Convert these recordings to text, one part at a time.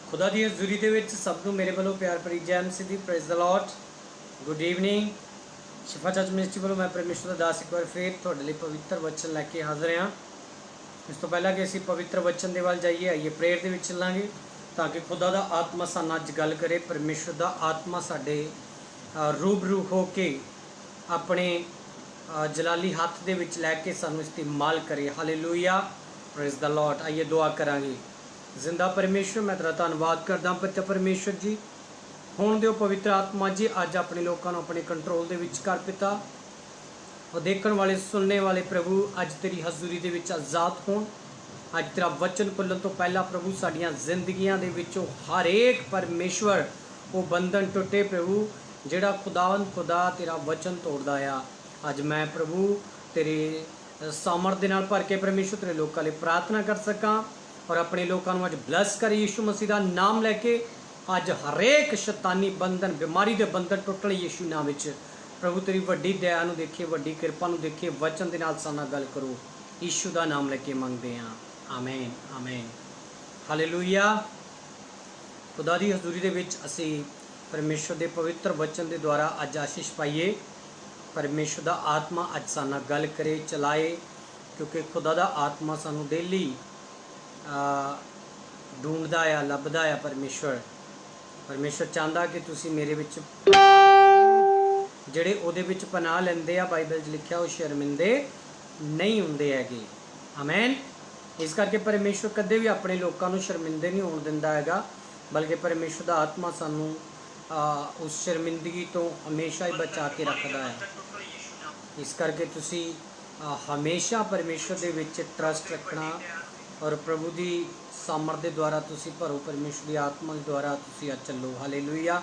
खुदा दी हज़ूरी दे विच सब नूं मेरे वालों प्यार भरी जय मसीह दी praise the Lord. Good evening. Shifa church ministry वालों मैं परमेश्वर दा दास एक बार फिर तुहाडे लई पवित्र वचन लैके हाज़र हाँ। इस तो पहला कि असीं पवित्र वचन दे वल जाइए, आइए प्रेयर दे विच चलांगे ताकि खुदा दा आत्मा साडे नाल अज गल करे। परमेश्वर दा आत्मा साडे रूबरू हो के अपने जलाली हाथ दे विच लैके सानूं इस्तेमाल करे। Hallelujah, praise the Lord. आइए दुआ करांगे। जिंदा परमेश्वर मैं तेरा धन्नवाद करदा पिता परमेश्वर जी, होण दिओ पवित्र आत्मा जी अज अपने लोगों को अपने कंट्रोल दे विच कर पिता। और देखण वाले सुनने वाले प्रभु अज तेरी हजूरी दे विच आज़ाद होण। अज तेरा वचन खुलण तो पहला प्रभु साडियां जिंदगियां दे विचों हर एक परमेश्वर वो बंधन टुटे प्रभु जिहड़ा खुदा तेरा वचन तोड़दा आ। अज मैं प्रभु तेरे सामर्थ दे नाल भर के परमेश्वर तेरे लोकां लई प्रार्थना कर सकां और अपने लोगों को अज ब्लैस कर यीशु मसीह का नाम लैके अज हरेक शैतानी बंधन बीमारी के बंधन टुटण यीशु नाम विच। प्रभु तेरी वड्डी दया नूं देखिए, वड्डी कृपा नूं देखिए, वचन दे नाल साडे नाल गल करो। यीशु का नाम लैके मंगते हैं, आमीन आमीन। हालेलूया। खुदा दी हजूरी दे विच असीं परमेश्वर के पवित्र वचन के द्वारा अज आशीष पाइए। परमेश्वर का आत्मा अज साडे नाल गल करे, चलाए, क्योंकि खुदा का आत्मा सानूं डेली ढूंढदा आ, लभदा आ। परमेश्वर चाहता कि तुसी मेरे विच जिहड़े उहदे विच पनाह लैंदे आ, बाइबल च लिखिआ वो शर्मिंदे नहीं हुंदे हैगे। आमीन। इस करके परमेश्वर कदे भी अपने लोगों को शर्मिंदे नहीं होण दिंदा हैगा, बल्कि परमेश्वर का आत्मा सानूं उस शर्मिंदगी तो हमेशा ही बचा के रखता है। इस करके तुसी हमेशा परमेश्वर दे विच ट्रस्ट रखना और प्रभु की सामर्थ के द्वारा तुसी भरो, परमेश्वर की आत्मा के द्वारा तुसी अज चलो। हालेलुया।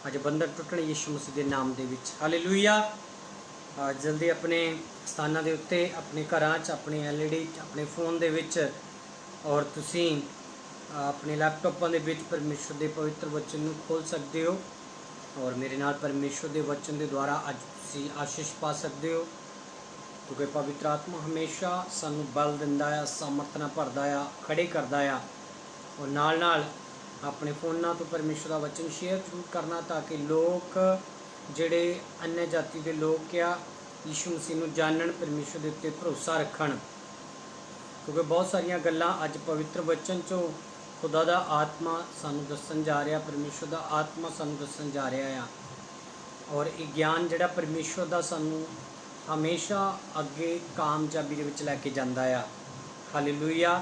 अज बंधन टुटण यीशु मसीह के नाम दे विच। हालेलुया। जल्दी अपने स्थानों के उत्ते, अपने घरां च, अपने LED अपने फोन दे विच और तुसी अपने लैपटॉपां दे विच परमेश्वर के पवित्र वचन नूं खोल सकते हो और मेरे नाल परमेश्वर के वचन के द्वारा अज तुसी आशीष पा सकते हो, क्योंकि पवित्र आत्मा हमेशा सानू बल दिंदा आ, सामर्थ नाल भरदा आ, खड़े करदा आ। और नाल नाल अपने फोनां तो परमेश्वर का वचन शेयर जरूर करना ताकि लोग जिहड़े अन्य जाति के लोग क्या यीशु मसीह नूं जानन, परमेश्वर के उत्ते भरोसा रखण। क्योंकि बहुत सारिया गल्लां अज पवित्र वचन चों खुदा दा आत्मा सानू दस्सण जा रहा, परमेश्वर का आत्मा सानू दस्सण जा रहा आ। और ये ज्ञान जिहड़ा परमेश्वर का सानू हमेशा अगे कामयाबी दे विच लैके जांदा आ। हालेलुया।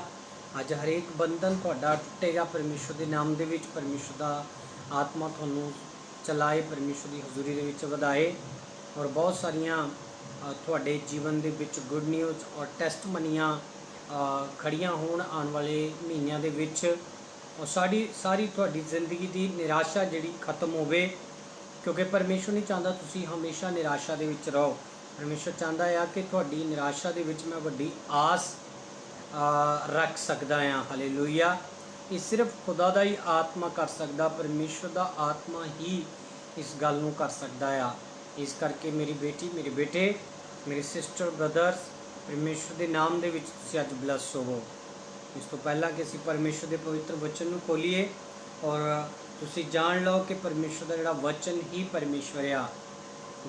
अज हरेक बंधन तुहाडा टुटेगा परमेश्वर के नाम दे विच। परमेश्वर का आत्मा तुहानू चलाए, परमेश्वर की हजूरी दे विच वधाए और बहुत सारिया तुहाडे जीवन दे विच गुड न्यूज़ और टेस्ट मनियां खड़ियां होण आने वाले महीनों दे विच। और सारी तुहाडी जिंदगी की निराशा जिहड़ी खत्म होवे, क्योंकि परमेश्वर नहीं चाहता तुसी हमेशा निराशा दे विच रहो। परमेश्वर चाहता है कि तुहाडी निराशा दे विच मैं वड्डी आस रख सकदा हाँ। हालेलुया। ये सिर्फ खुदा दा ही आत्मा कर सकदा, परमेश्वर दा आत्मा ही इस गल नूं कर सकदा आ। इस करके मेरी बेटी, मेरे बेटे, मेरे सिस्टर, ब्रदर्स, परमेश्वर के नाम दे विच तुसीं अज ब्लस होवो। इस तो पहला कि असीं परमेश्वर के पवित्र वचन नूं खोलीए और तुसीं जान लो कि परमेश्वर का जिहड़ा वचन ही परमेश्वर आ।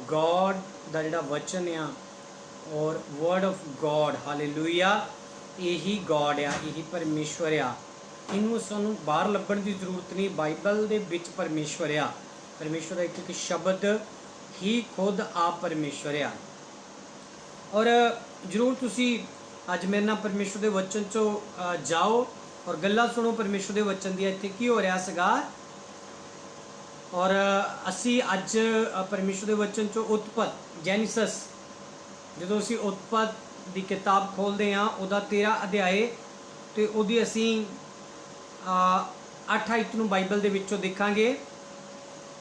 गॉड का जिहड़ा वचन आ और वर्ड ऑफ गॉड, हालेलुया, यही गॉड आ, यही परमेश्वर आ। इनू सानू बाहर लभण की जरूरत नहीं, बाइबल दे विच परमेश्वर आ। परमेश्वर का एक शब्द ही खुद आप परमेश्वर आ। और जरूर तुसी अज मेरे नाल परमेश्वर के वचन चो जाओ और गल्लां सुनो परमेश्वर के वचन दी। इत्थे की हो रहा सीगा और असी अज परमेश्वर के वचन चो उत्पत जैनिसस, जो असी उत्पत की किताब खोलते हाँ, वह 13 अध्याय तो वही असी 8 आयत नूं बाइबल दे विचों देखांगे।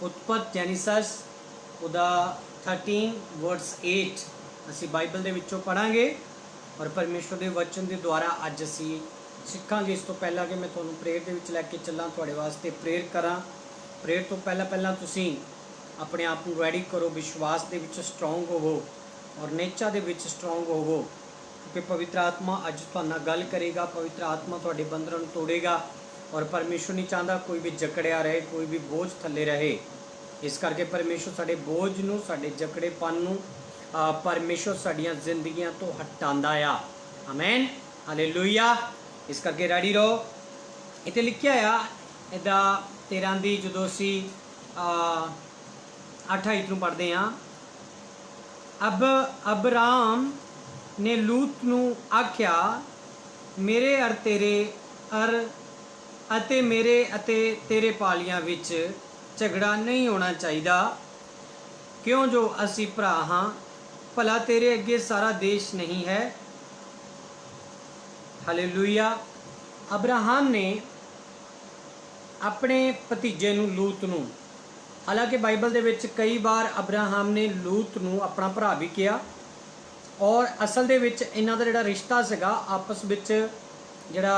उत्पत जैनिसस वह 13 वर्स 8 असी बाइबल दे विचों पढ़ांगे और परमेश्वर के वचन के द्वारा अज असी सीखांगे। इस तो पहला कि मैं तुहानूं प्रेयर दे विच लैके चलां, तुहाडे वास्ते प्रेयर करां। प्रेयर तो पहला तुसी अपने आप को रेडी करो, विश्वास के विच स्ट्रोंग होवो और नेचा के विच स्ट्रोंग होवो, क्योंकि पवित्र आत्मा अज तुहाडे नाल गल करेगा। पवित्र आत्मा तुहाडे बंधनां नूं तोड़ेगा और परमेश्वर नहीं चाहता कोई भी जकड़िया रहे, कोई भी बोझ थले रहे। इस करके परमेश्वर साडे बोझ नूं, साडे जकड़ेपन नूं परमेश्वर साडियां जिंदगियां तो हटांदा आ। आमीन, हालेलुया। इस करके रेडी रहो। इत्थे लिखिया आ इदा 13 दी जदों असीं 28 नूं पढ़दे हां, अब अबराम ने लूत नूं आख्या, मेरे अर तेरे अर अते मेरे अते तेरे पालियां विच झगड़ा नहीं होना चाहिए, क्यों जो असी भरा हाँ, भला तेरे अगे सारा देश नहीं है। हालेलुया। अब्राहम ने अपने भतीजे नूं लूत नूं, हालांकि बाइबल दे विच कई बार अब्राहम ने लूत नूं अपना भरा भी किया, और असल दे विच इन्हां दा जिहड़ा रिश्ता सीगा आपस विच जिहड़ा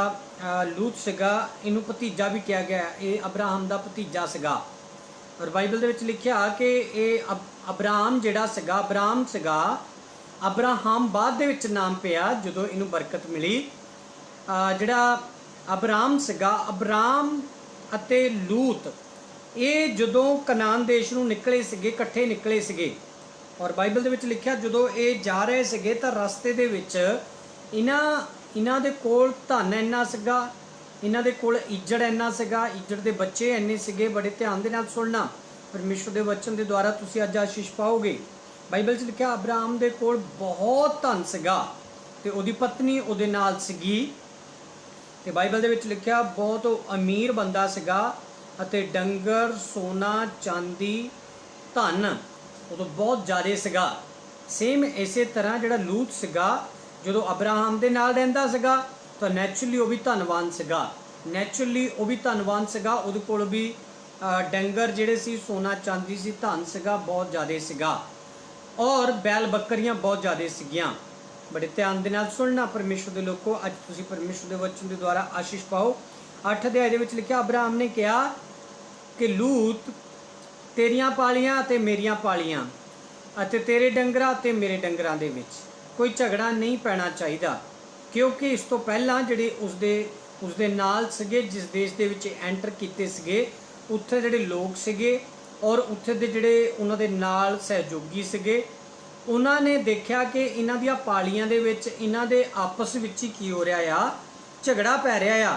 लूत सीगा, इनू भतीजा भी किया गया, ये अब्राहम दा भतीजा सीगा। और बाइबल दे विच लिखिया कि ये अब्राहम जिहड़ा सीगा, अब्राहम सीगा, अब्राहम बाद दे विच नाम पिया जदों इनू बरकत मिली। जिहड़ा अब्राहम सीगा, अब्राहम अते लूत ये जदों कनान देश नूं निकले सीगे, इकट्ठे निकले सीगे। और बाइबल दे विच लिखिया जदों ये जा रहे सीगे तां रस्ते दे विच इन्हां दे कोल धन इन्ना सीगा, इन्हां दे कोल इज्जड़ इन्ना सीगा, इज्जड़ दे बच्चे इन्ने सीगे। बड़े ध्यान दे नाल सुनना, परमेश्वर दे वचन दे द्वारा तुसीं अज आशीष पाओगे। बाइबल च लिखिया अब्राहम दे कोल बहुत धन सीगा ते ओहदी पत्नी ओहदे नाल सीगी, ते बाइबल दे विच लिखिया बहुत अमीर बंदा सीगा, अते डंगर सोना चांदी धन उदों बहुत ज़्यादा सीगा। सेम इसे तरह जिहड़ा लूत सीगा जदों अब्राहम दे नाल रहिंदा सीगा तो नैचुरली वो भी धनवान सीगा, नैचुरली वो भी धनवान सीगा। उहदे कोल भी डंगर जिहड़े सी, सोना चांदी सी, धन सीगा बहुत ज़्यादा सीगा, और बैल बकरियां बहुत ज़्यादा सीगियां। बड़े ध्यान दे नाल सुनना परमेश्वर दे लोको, अज तुसीं परमेश्वर दे वचन दे द्वारा आशीष पाओ। 8 अध्याय दे विच लिखिया अब्राहम ने कहा कि लूत तेरियां पालियां ते मेरियां पालियां अते तेरे डंगरां ते मेरे डंगरां दे विच कोई झगड़ा नहीं पैना चाहिए, क्योंकि इस तो पहला जिहड़े उसदे नाल सीगे, जिस देश दे विच एंटर कीते सीगे, उत्थे जिहड़े लोग सीगे और उत्थे दे जिहड़े उन्हां दे नाल सहयोगी सीगे, उन्हां ने देखिया कि इन्हां दियां पालियां दे विच इन्हां दे आपस विच ही की हो रहा आ, झगड़ा पै रहा आ।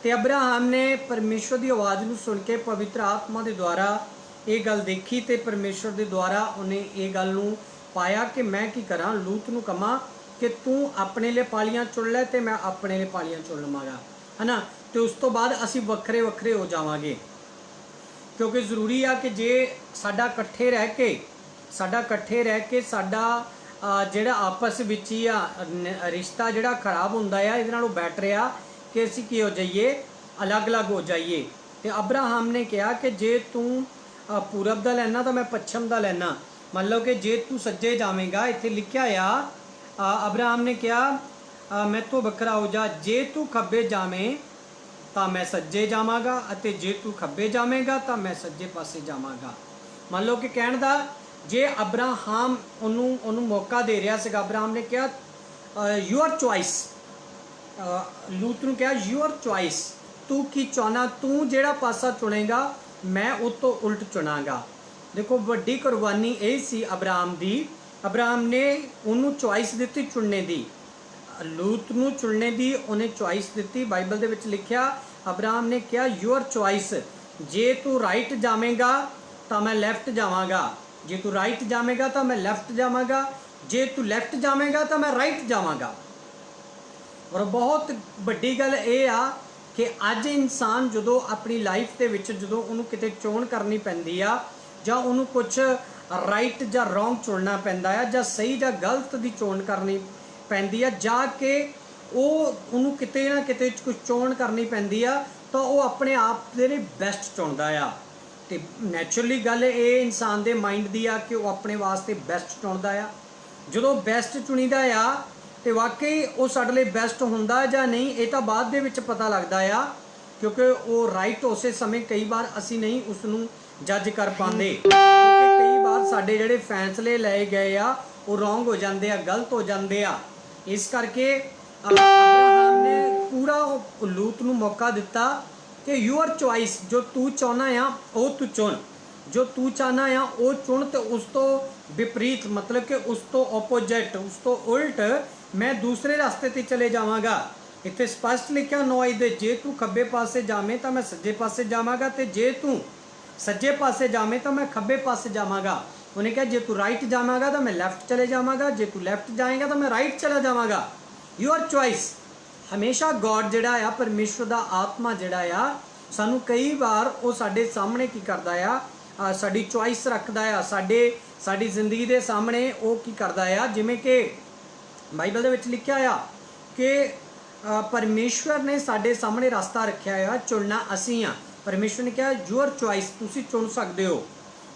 ते अब्राहम ने परमेश्वर की आवाज़ नूं सुन के पवित्र आत्मा के द्वारा ये गल देखी, तो परमेश्वर के द्वारा उन्हें ये गल नूं पाया कि मैं की करा, लूत नूं कहां कि तू अपने लिए पालियां चुन लै ते मैं अपने लिए पालियां चुन लवांगा, है ना। तो उस तो बाद असी वक्रे वक्रे हो जावांगे, क्योंकि जरूरी आ कि जे साडा इकट्ठे रह के साडा जिहड़ा आपस विच ही आ रिश्ता जिहड़ा खराब हुंदा आ, इहदे नालों बैटर आ कि असी की हो जाइए, अलग अलग हो जाइए। तो अब्राहम ने कहा कि जे तू पूरब का लैना तो मैं पच्छम का लैना, मतलब कि जे तू सज्जे जावेगा, इत्थे लिखिया आ अब्राहम ने कहा मैं तो वखरा हो जा, जे तू खब्बे जावें तो मैं सज्जे जावांगा, अते जे तू खब्बे जावेगा तो मैं सज्जे पासे जावांगा। मान लो कि कहण दा जे अब्राहम उन्होंने मौका दे रहा सीगा, अब्राहम ने कहा यूअर चॉइस, लूत नूं कहा यूअर चॉइस, तू की चाहना, तू जिहड़ा पासा चुनेगा मैं उस तो उल्ट चुनागा। देखो वड्डी कुर्बानी यही सी अब्राहम दी, अब्राहम ने उन्होंने चॉइस दी चुनने की, लूत नूं चुनने की उन्हें चॉइस दी। बाइबल दे विच लिखिया अब्राहम ने कहा यूअर चॉइस, जे तू राइट जावेगा तो मैं लैफ्ट जावांगा, जे तू राइट जावेगा तो मैं लैफ्ट जावांगा, जे तू लैफ्ट जावेगा तो मैं राइट जावांगा। और बहुत वड्डी गल ये आ कि अज इंसान जो अपनी लाइफ के विच जो उन्होंने किते चोण करनी पैंदी आ, जां उन्होंने कुछ राइट जां रॉन्ग चुनना पैंदा आ, जां सही जां गलत की चोण करनी पैंदी आ, जाके उन्होंने किते ना किते कुछ चोण करनी पैंदी आ, तो वो अपने आप दे बैस्ट चुनदा आ। तो नैचुरली गल ये इंसान के माइंड की आ कि वह अपने वास्ते बैस्ट चुनदा आ। जो बैस्ट चुनीदा आ तो वाकई वो साडे लई बैस्ट हुंदा जां नहीं, ये तो बाद दे विच पता लगदा आ, क्योंकि वो राइट उस समय कई बार असी नहीं उसनूं जज कर पाते, क्योंकि कई बार साडे जिहड़े फैसले लए गए आ वो रॉन्ग हो जाते आ, गलत हो जाते आ। इस करके अब्राहम ने पूरा लूत नूं मौका दिता कि यूअर चॉइस जो तू चाहना आ वो तू चुन, जो तू चाहना आ वो चुन, तो उस तो विपरीत मतलब कि उस तो ओपोजिट, उस तो उल्ट मैं दूसरे रास्ते ते चले जावांगा। इत्थे स्पष्ट लिखिया 9 दे, जे तू खब्बे पासे जावे तो मैं सज्जे पासे जावांगा, ते जे तू सज्जे पासे जावे तो मैं खब्बे पासे जावांगा। उन्हें कहा जे तू राइट जावांगा तो मैं लैफ्ट चले जावांगा, जे तू लैफ्ट जाएगा तो मैं राइट चला जावांगा। Your choice. हमेशा गॉड जिहड़ा आ, परमेश्वर दा आत्मा जिहड़ा आ, सानू कई बार वो साडे सामने की करदा आ, साडी चॉइस रखदा आ, साडी जिंदगी दे सामने वो की करदा आ, जिवें कि बाइबल दे विच लिखिया आ कि परमेश्वर ने साडे सामने रास्ता रखिया आ, चुनना असीं आ। परमेश्वर ने कहा यूअर चॉइस, तुसीं चुन सकदे हो।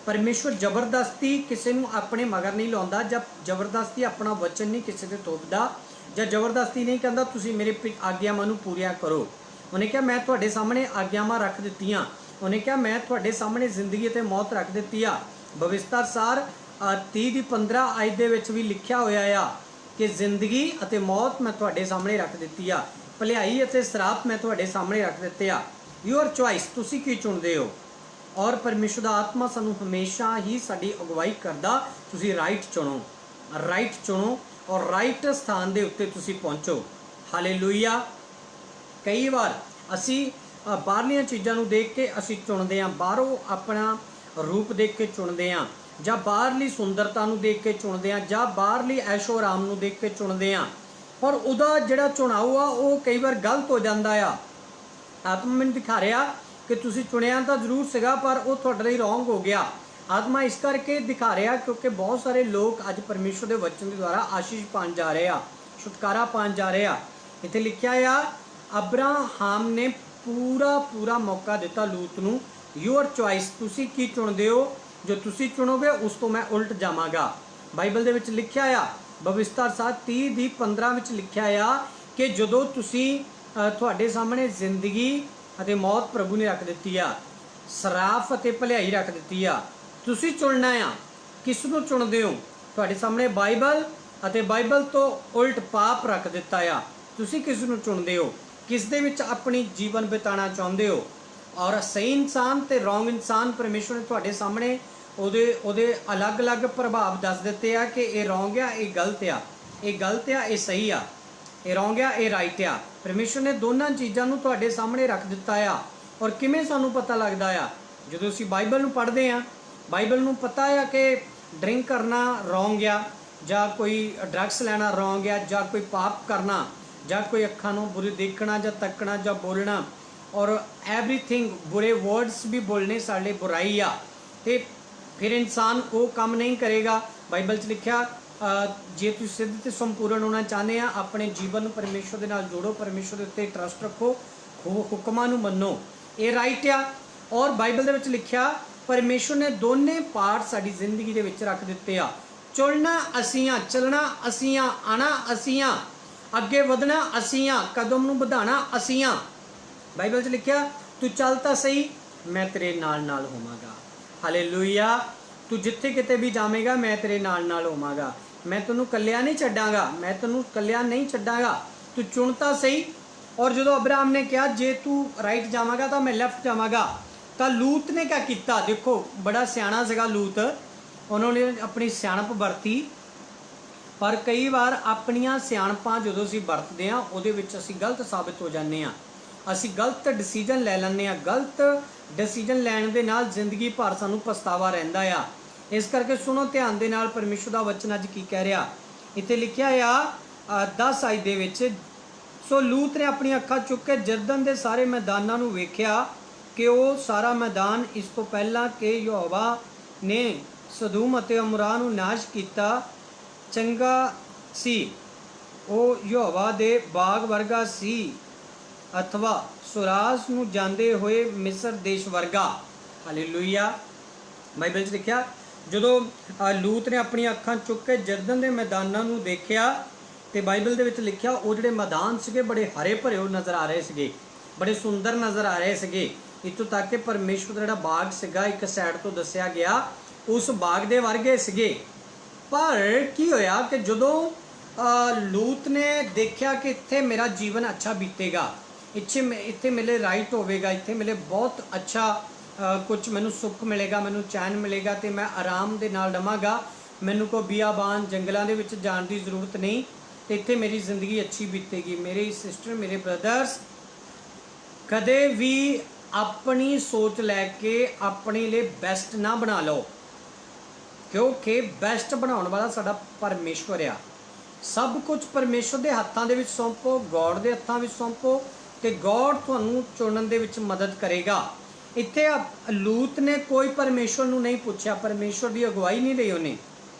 परमेश्वर जबरदस्ती किसी नूं अपने मगर नहीं लाउंदा, जब जबरदस्ती अपना वचन नहीं किसी ते थोपदा, ਜਾਂ ਜ਼ਬਰਦਸਤੀ नहीं कहता तुसीं मेरे आग्यावां नूं पूरियां करो। उन्हें कहा मैं तुहाडे सामने आग्यावां रख दित्तियां, उन्हें कहा मैं तुहाडे सामने जिंदगी ते मौत रख दित्ती आ। भविष्यता सार 30:15 आयत दे विच भी लिखिया होया आ कि जिंदगी अते मौत मैं तुहाडे सामने रख दित्ती आ, भलाई अते श्राप मैं तुहाडे सामने रख दित्ते आ। यूअर चॉइस, तुसीं की चुनदे हो। और परमेश्वर दा आत्मा सानू हमेशा ही साडी अगवाई करदा, तुसीं राइट चुनो, राइट चुनो और राइट स्थान दे उत्ते तुसीं पहुँचो। हालेलुया। कई बार असी बाहरलियां चीज़ां नूं देख के असी चुनदे हां, बाहरों अपना रूप देख के चुनदे हां, जां बाहरली सुंदरता नूं देख के चुनदे हां, जां बाहरली ऐशो आराम नूं देख के चुनदे हां, पर उहदा जिहड़ा चुनाव आ वो कई बार गलत हो जांदा आ। आत्मा मैनूं दिखा रहा कि तुसीं चुनिया तो जरूर सीगा पर वो तुहाडे लई रॉन्ग हो गया। आत्मा इस करके दिखा रहा क्योंकि बहुत सारे लोग अज परमेश्वर के वचन के द्वारा आशीष पान जा रहे आ, छुटकारा पान जा रहे आ। इत्थे लिखिया आ अब्राहम ने पूरा पूरा मौका दिता लूत नूं, यूअर चॉइस, तुसीं की चुनदे हो, जो तुसीं चुनोगे उस तो मैं उल्ट जावांगा। बाइबल दे विच लिखिया आ भविष्यता 30:15 विच लिखिया आ कि जदों तुसीं तुहाडे सामने जिंदगी अते मौत प्रभु ने रख दित्ती आ, सराफ अते भलाई रख दित्ती आ, तुसीं चुनना आ। किस नूं चुनदे हो? तुहाडे सामने बाइबल अते बाइबल तो उल्ट पाप रख दिता आ, तुसीं किस नूं चुनदे हो? किस दे विच अपनी जीवन बिताना चाहुंदे हो? और सही इंसान ते रॉन्ग इंसान परमेश्वर ने तुहाडे सामने ओदे अलग अलग प्रभाव दस दिते आ कि ये रॉन्ग आ, ये गलत आ, ये गलत आ, ये सही आ, ये रॉन्ग आ, ये राइट आ। परमेश्वर ने दोनों चीज़ों नूं तुहाडे सामने रख दिता आ। और किवें सानूं पता लगदा आ? जदों असीं बाइबल नूं पढ़दे आ, बाइबल नूं पता है कि ड्रिंक करना रॉन्ग आ, जां कोई ड्रग्स लैना रॉन्ग आ, जां कोई पाप करना, जां कोई अखां नूं बुरे देखना जां तकना जां बोलना, और एवरीथिंग बुरे वर्ड्स भी बोलने साडे बुराई आ, ते फिर इंसान वो काम नहीं करेगा। बाइबल च लिखिया जे तुसीं सिद्ध ते संपूर्ण होना चाहते हैं, अपने जीवन नूं परमेश्वर दे नाल जोड़ो, परमेश्वर दे उत्ते ट्रस्ट रखो, हुक्मां नूं मन्नो, ये राइट आ। और बाइबल दे विच लिखिया परमेश्वर ने दोने पार्ट साडी जिंदगी दे विच रख दिते आ। चुनना असीं आ, चलना असीं आ, आना असीं आ, अगे वधना असीं आ, कदम नूं वधाना असीं आ। बाइबल च लिखिया तू चल तां सही, मैं तेरे नाल नाल होवांगा। हालेलुया। तू जिथे किते भी जावेगा मैं तेरे नाल नाल होवांगा, मैं तैनूं कल्लिया नहीं छड्डांगा, मैं तैनूं कल्लिया नहीं छड्डांगा, तू चुन तां सही। और जदों अब्राहम ने कहा जे तू राइट जावांगा तो मैं लैफ्ट जावांगा, तो लूत ने क्या किया? देखो बड़ा सियाणा सीगा लूत, उन्होंने अपनी सियाणप वरती। पर कई बार अपनियां सियाणपां जदों असीं वरतदे हां उहदे विच असीं गलत साबित हो जांदे हां, असीं गलत डिसीजन लै लैंदे हां। गलत डिसीजन लैण दे नाल जिंदगी भर सानूं पछतावा रहिंदा आ। इस करके सुनो ध्यान दे नाल परमेश्वर दा वचन अज की कह रहा। इत्थे लिखिया आ 10 आयत दे विच, सो लूत ने अपनी अखां चुक के जरदन दे सारे मैदानां नूं वेख्या कि वह सारा मैदान इस तो पहला कि यहोवा ने सदूम अते अमोरा नूं नाश किया चंगा सी, ਉਹ ਯਹੋਵਾ ਦੇ ਬਾਗ ਵਰਗਾ ਸੀ अथवा सुरास ਨੂੰ ਜਾਂਦੇ ਹੋਏ ਮਿਸਰ ਦੇਸ਼ ਵਰਗਾ। ਹਾਲੇਲੂਇਆ। ਬਾਈਬਲ 'ਚ ਲਿਖਿਆ ਜਦੋਂ ਲੂਤ ਨੇ ਆਪਣੀਆਂ ਅੱਖਾਂ ਚੁੱਕ ਕੇ ਜਰਦਨ ਦੇ ਮੈਦਾਨਾਂ ਨੂੰ ਦੇਖਿਆ ਤੇ ਬਾਈਬਲ ਦੇ ਵਿੱਚ ਲਿਖਿਆ ਉਹ ਜਿਹੜੇ ਮੈਦਾਨ ਸੀਗੇ ਬੜੇ ਹਰੇ ਭਰੇ ਨਜ਼ਰ ਆ ਰਹੇ ਸੀਗੇ, ਬੜੇ ਸੁੰਦਰ ਨਜ਼ਰ ਆ ਰਹੇ ਸੀਗੇ। ਇੱਥੋਂ ਤੱਕ ਕਿ ਪਰਮੇਸ਼ਵਰ ਦਾ ਜਿਹੜਾ ਬਾਗ ਸੀਗਾ ਇੱਕ ਸਾਈਡ ਤੋਂ ਦੱਸਿਆ ਗਿਆ ਉਸ ਬਾਗ ਦੇ ਵਰਗੇ ਸੀਗੇ। ਪਰ ਕੀ ਹੋਇਆ ਕਿ ਜਦੋਂ लूत ने देखा कि इत्थे मेरा जीवन अच्छा बीतेगा, ਇੱਥੇ ਮਿਲੇ ਰਾਈਟ ਹੋਵੇਗਾ, ਇੱਥੇ ਮਿਲੇ ਬਹੁਤ ਅੱਛਾ ਕੁਝ ਮੈਨੂੰ ਸੁੱਖ ਮਿਲੇਗਾ, ਮੈਨੂੰ ਚੈਨ ਮਿਲੇਗਾ ਤੇ ਮੈਂ ਆਰਾਮ ਦੇ ਨਾਲ ਰਵਾਂਗਾ, ਮੈਨੂੰ ਕੋਈ ਬਿਆਬਾਨ ਜੰਗਲਾਂ ਦੇ ਵਿੱਚ ਜਾਣ ਦੀ ਜ਼ਰੂਰਤ ਨਹੀਂ ਤੇ ਇੱਥੇ ਮੇਰੀ ਜ਼ਿੰਦਗੀ ਅੱਛੀ ਬੀਤੇਗੀ। ਮੇਰੇ ਸਿਸਟਰ, ਮੇਰੇ ਬ੍ਰਦਰਸ, ਕਦੇ ਵੀ ਆਪਣੀ ਸੋਚ ਲੈ ਕੇ ਆਪਣੇ ਲਈ ਬੈਸਟ ਨਾ ਬਣਾ ਲਓ, ਕਿਉਂਕਿ ਬੈਸਟ ਬਣਾਉਣ ਵਾਲਾ ਸਾਡਾ ਪਰਮੇਸ਼ਵਰ ਆ। ਸਭ ਕੁਝ ਪਰਮੇਸ਼ਵਰ ਦੇ ਹੱਥਾਂ ਦੇ ਵਿੱਚ ਸੌਂਪੋ, ਗੋਡ ਦੇ ਹੱਥਾਂ ਵਿੱਚ ਸੌਂਪੋ ਤੇ ਗੋਡ ਤੁਹਾਨੂੰ ਚੁਣਨ ਦੇ ਵਿੱਚ ਮਦਦ ਕਰੇਗਾ। ਇੱਥੇ ਲੂਤ ਨੇ ਕੋਈ ਪਰਮੇਸ਼ਵਰ ਨੂੰ ਨਹੀਂ ਪੁੱਛਿਆ, ਪਰਮੇਸ਼ਵਰ ਦੀ ਅਗਵਾਈ ਨਹੀਂ ਲਈ ਉਹਨੇ,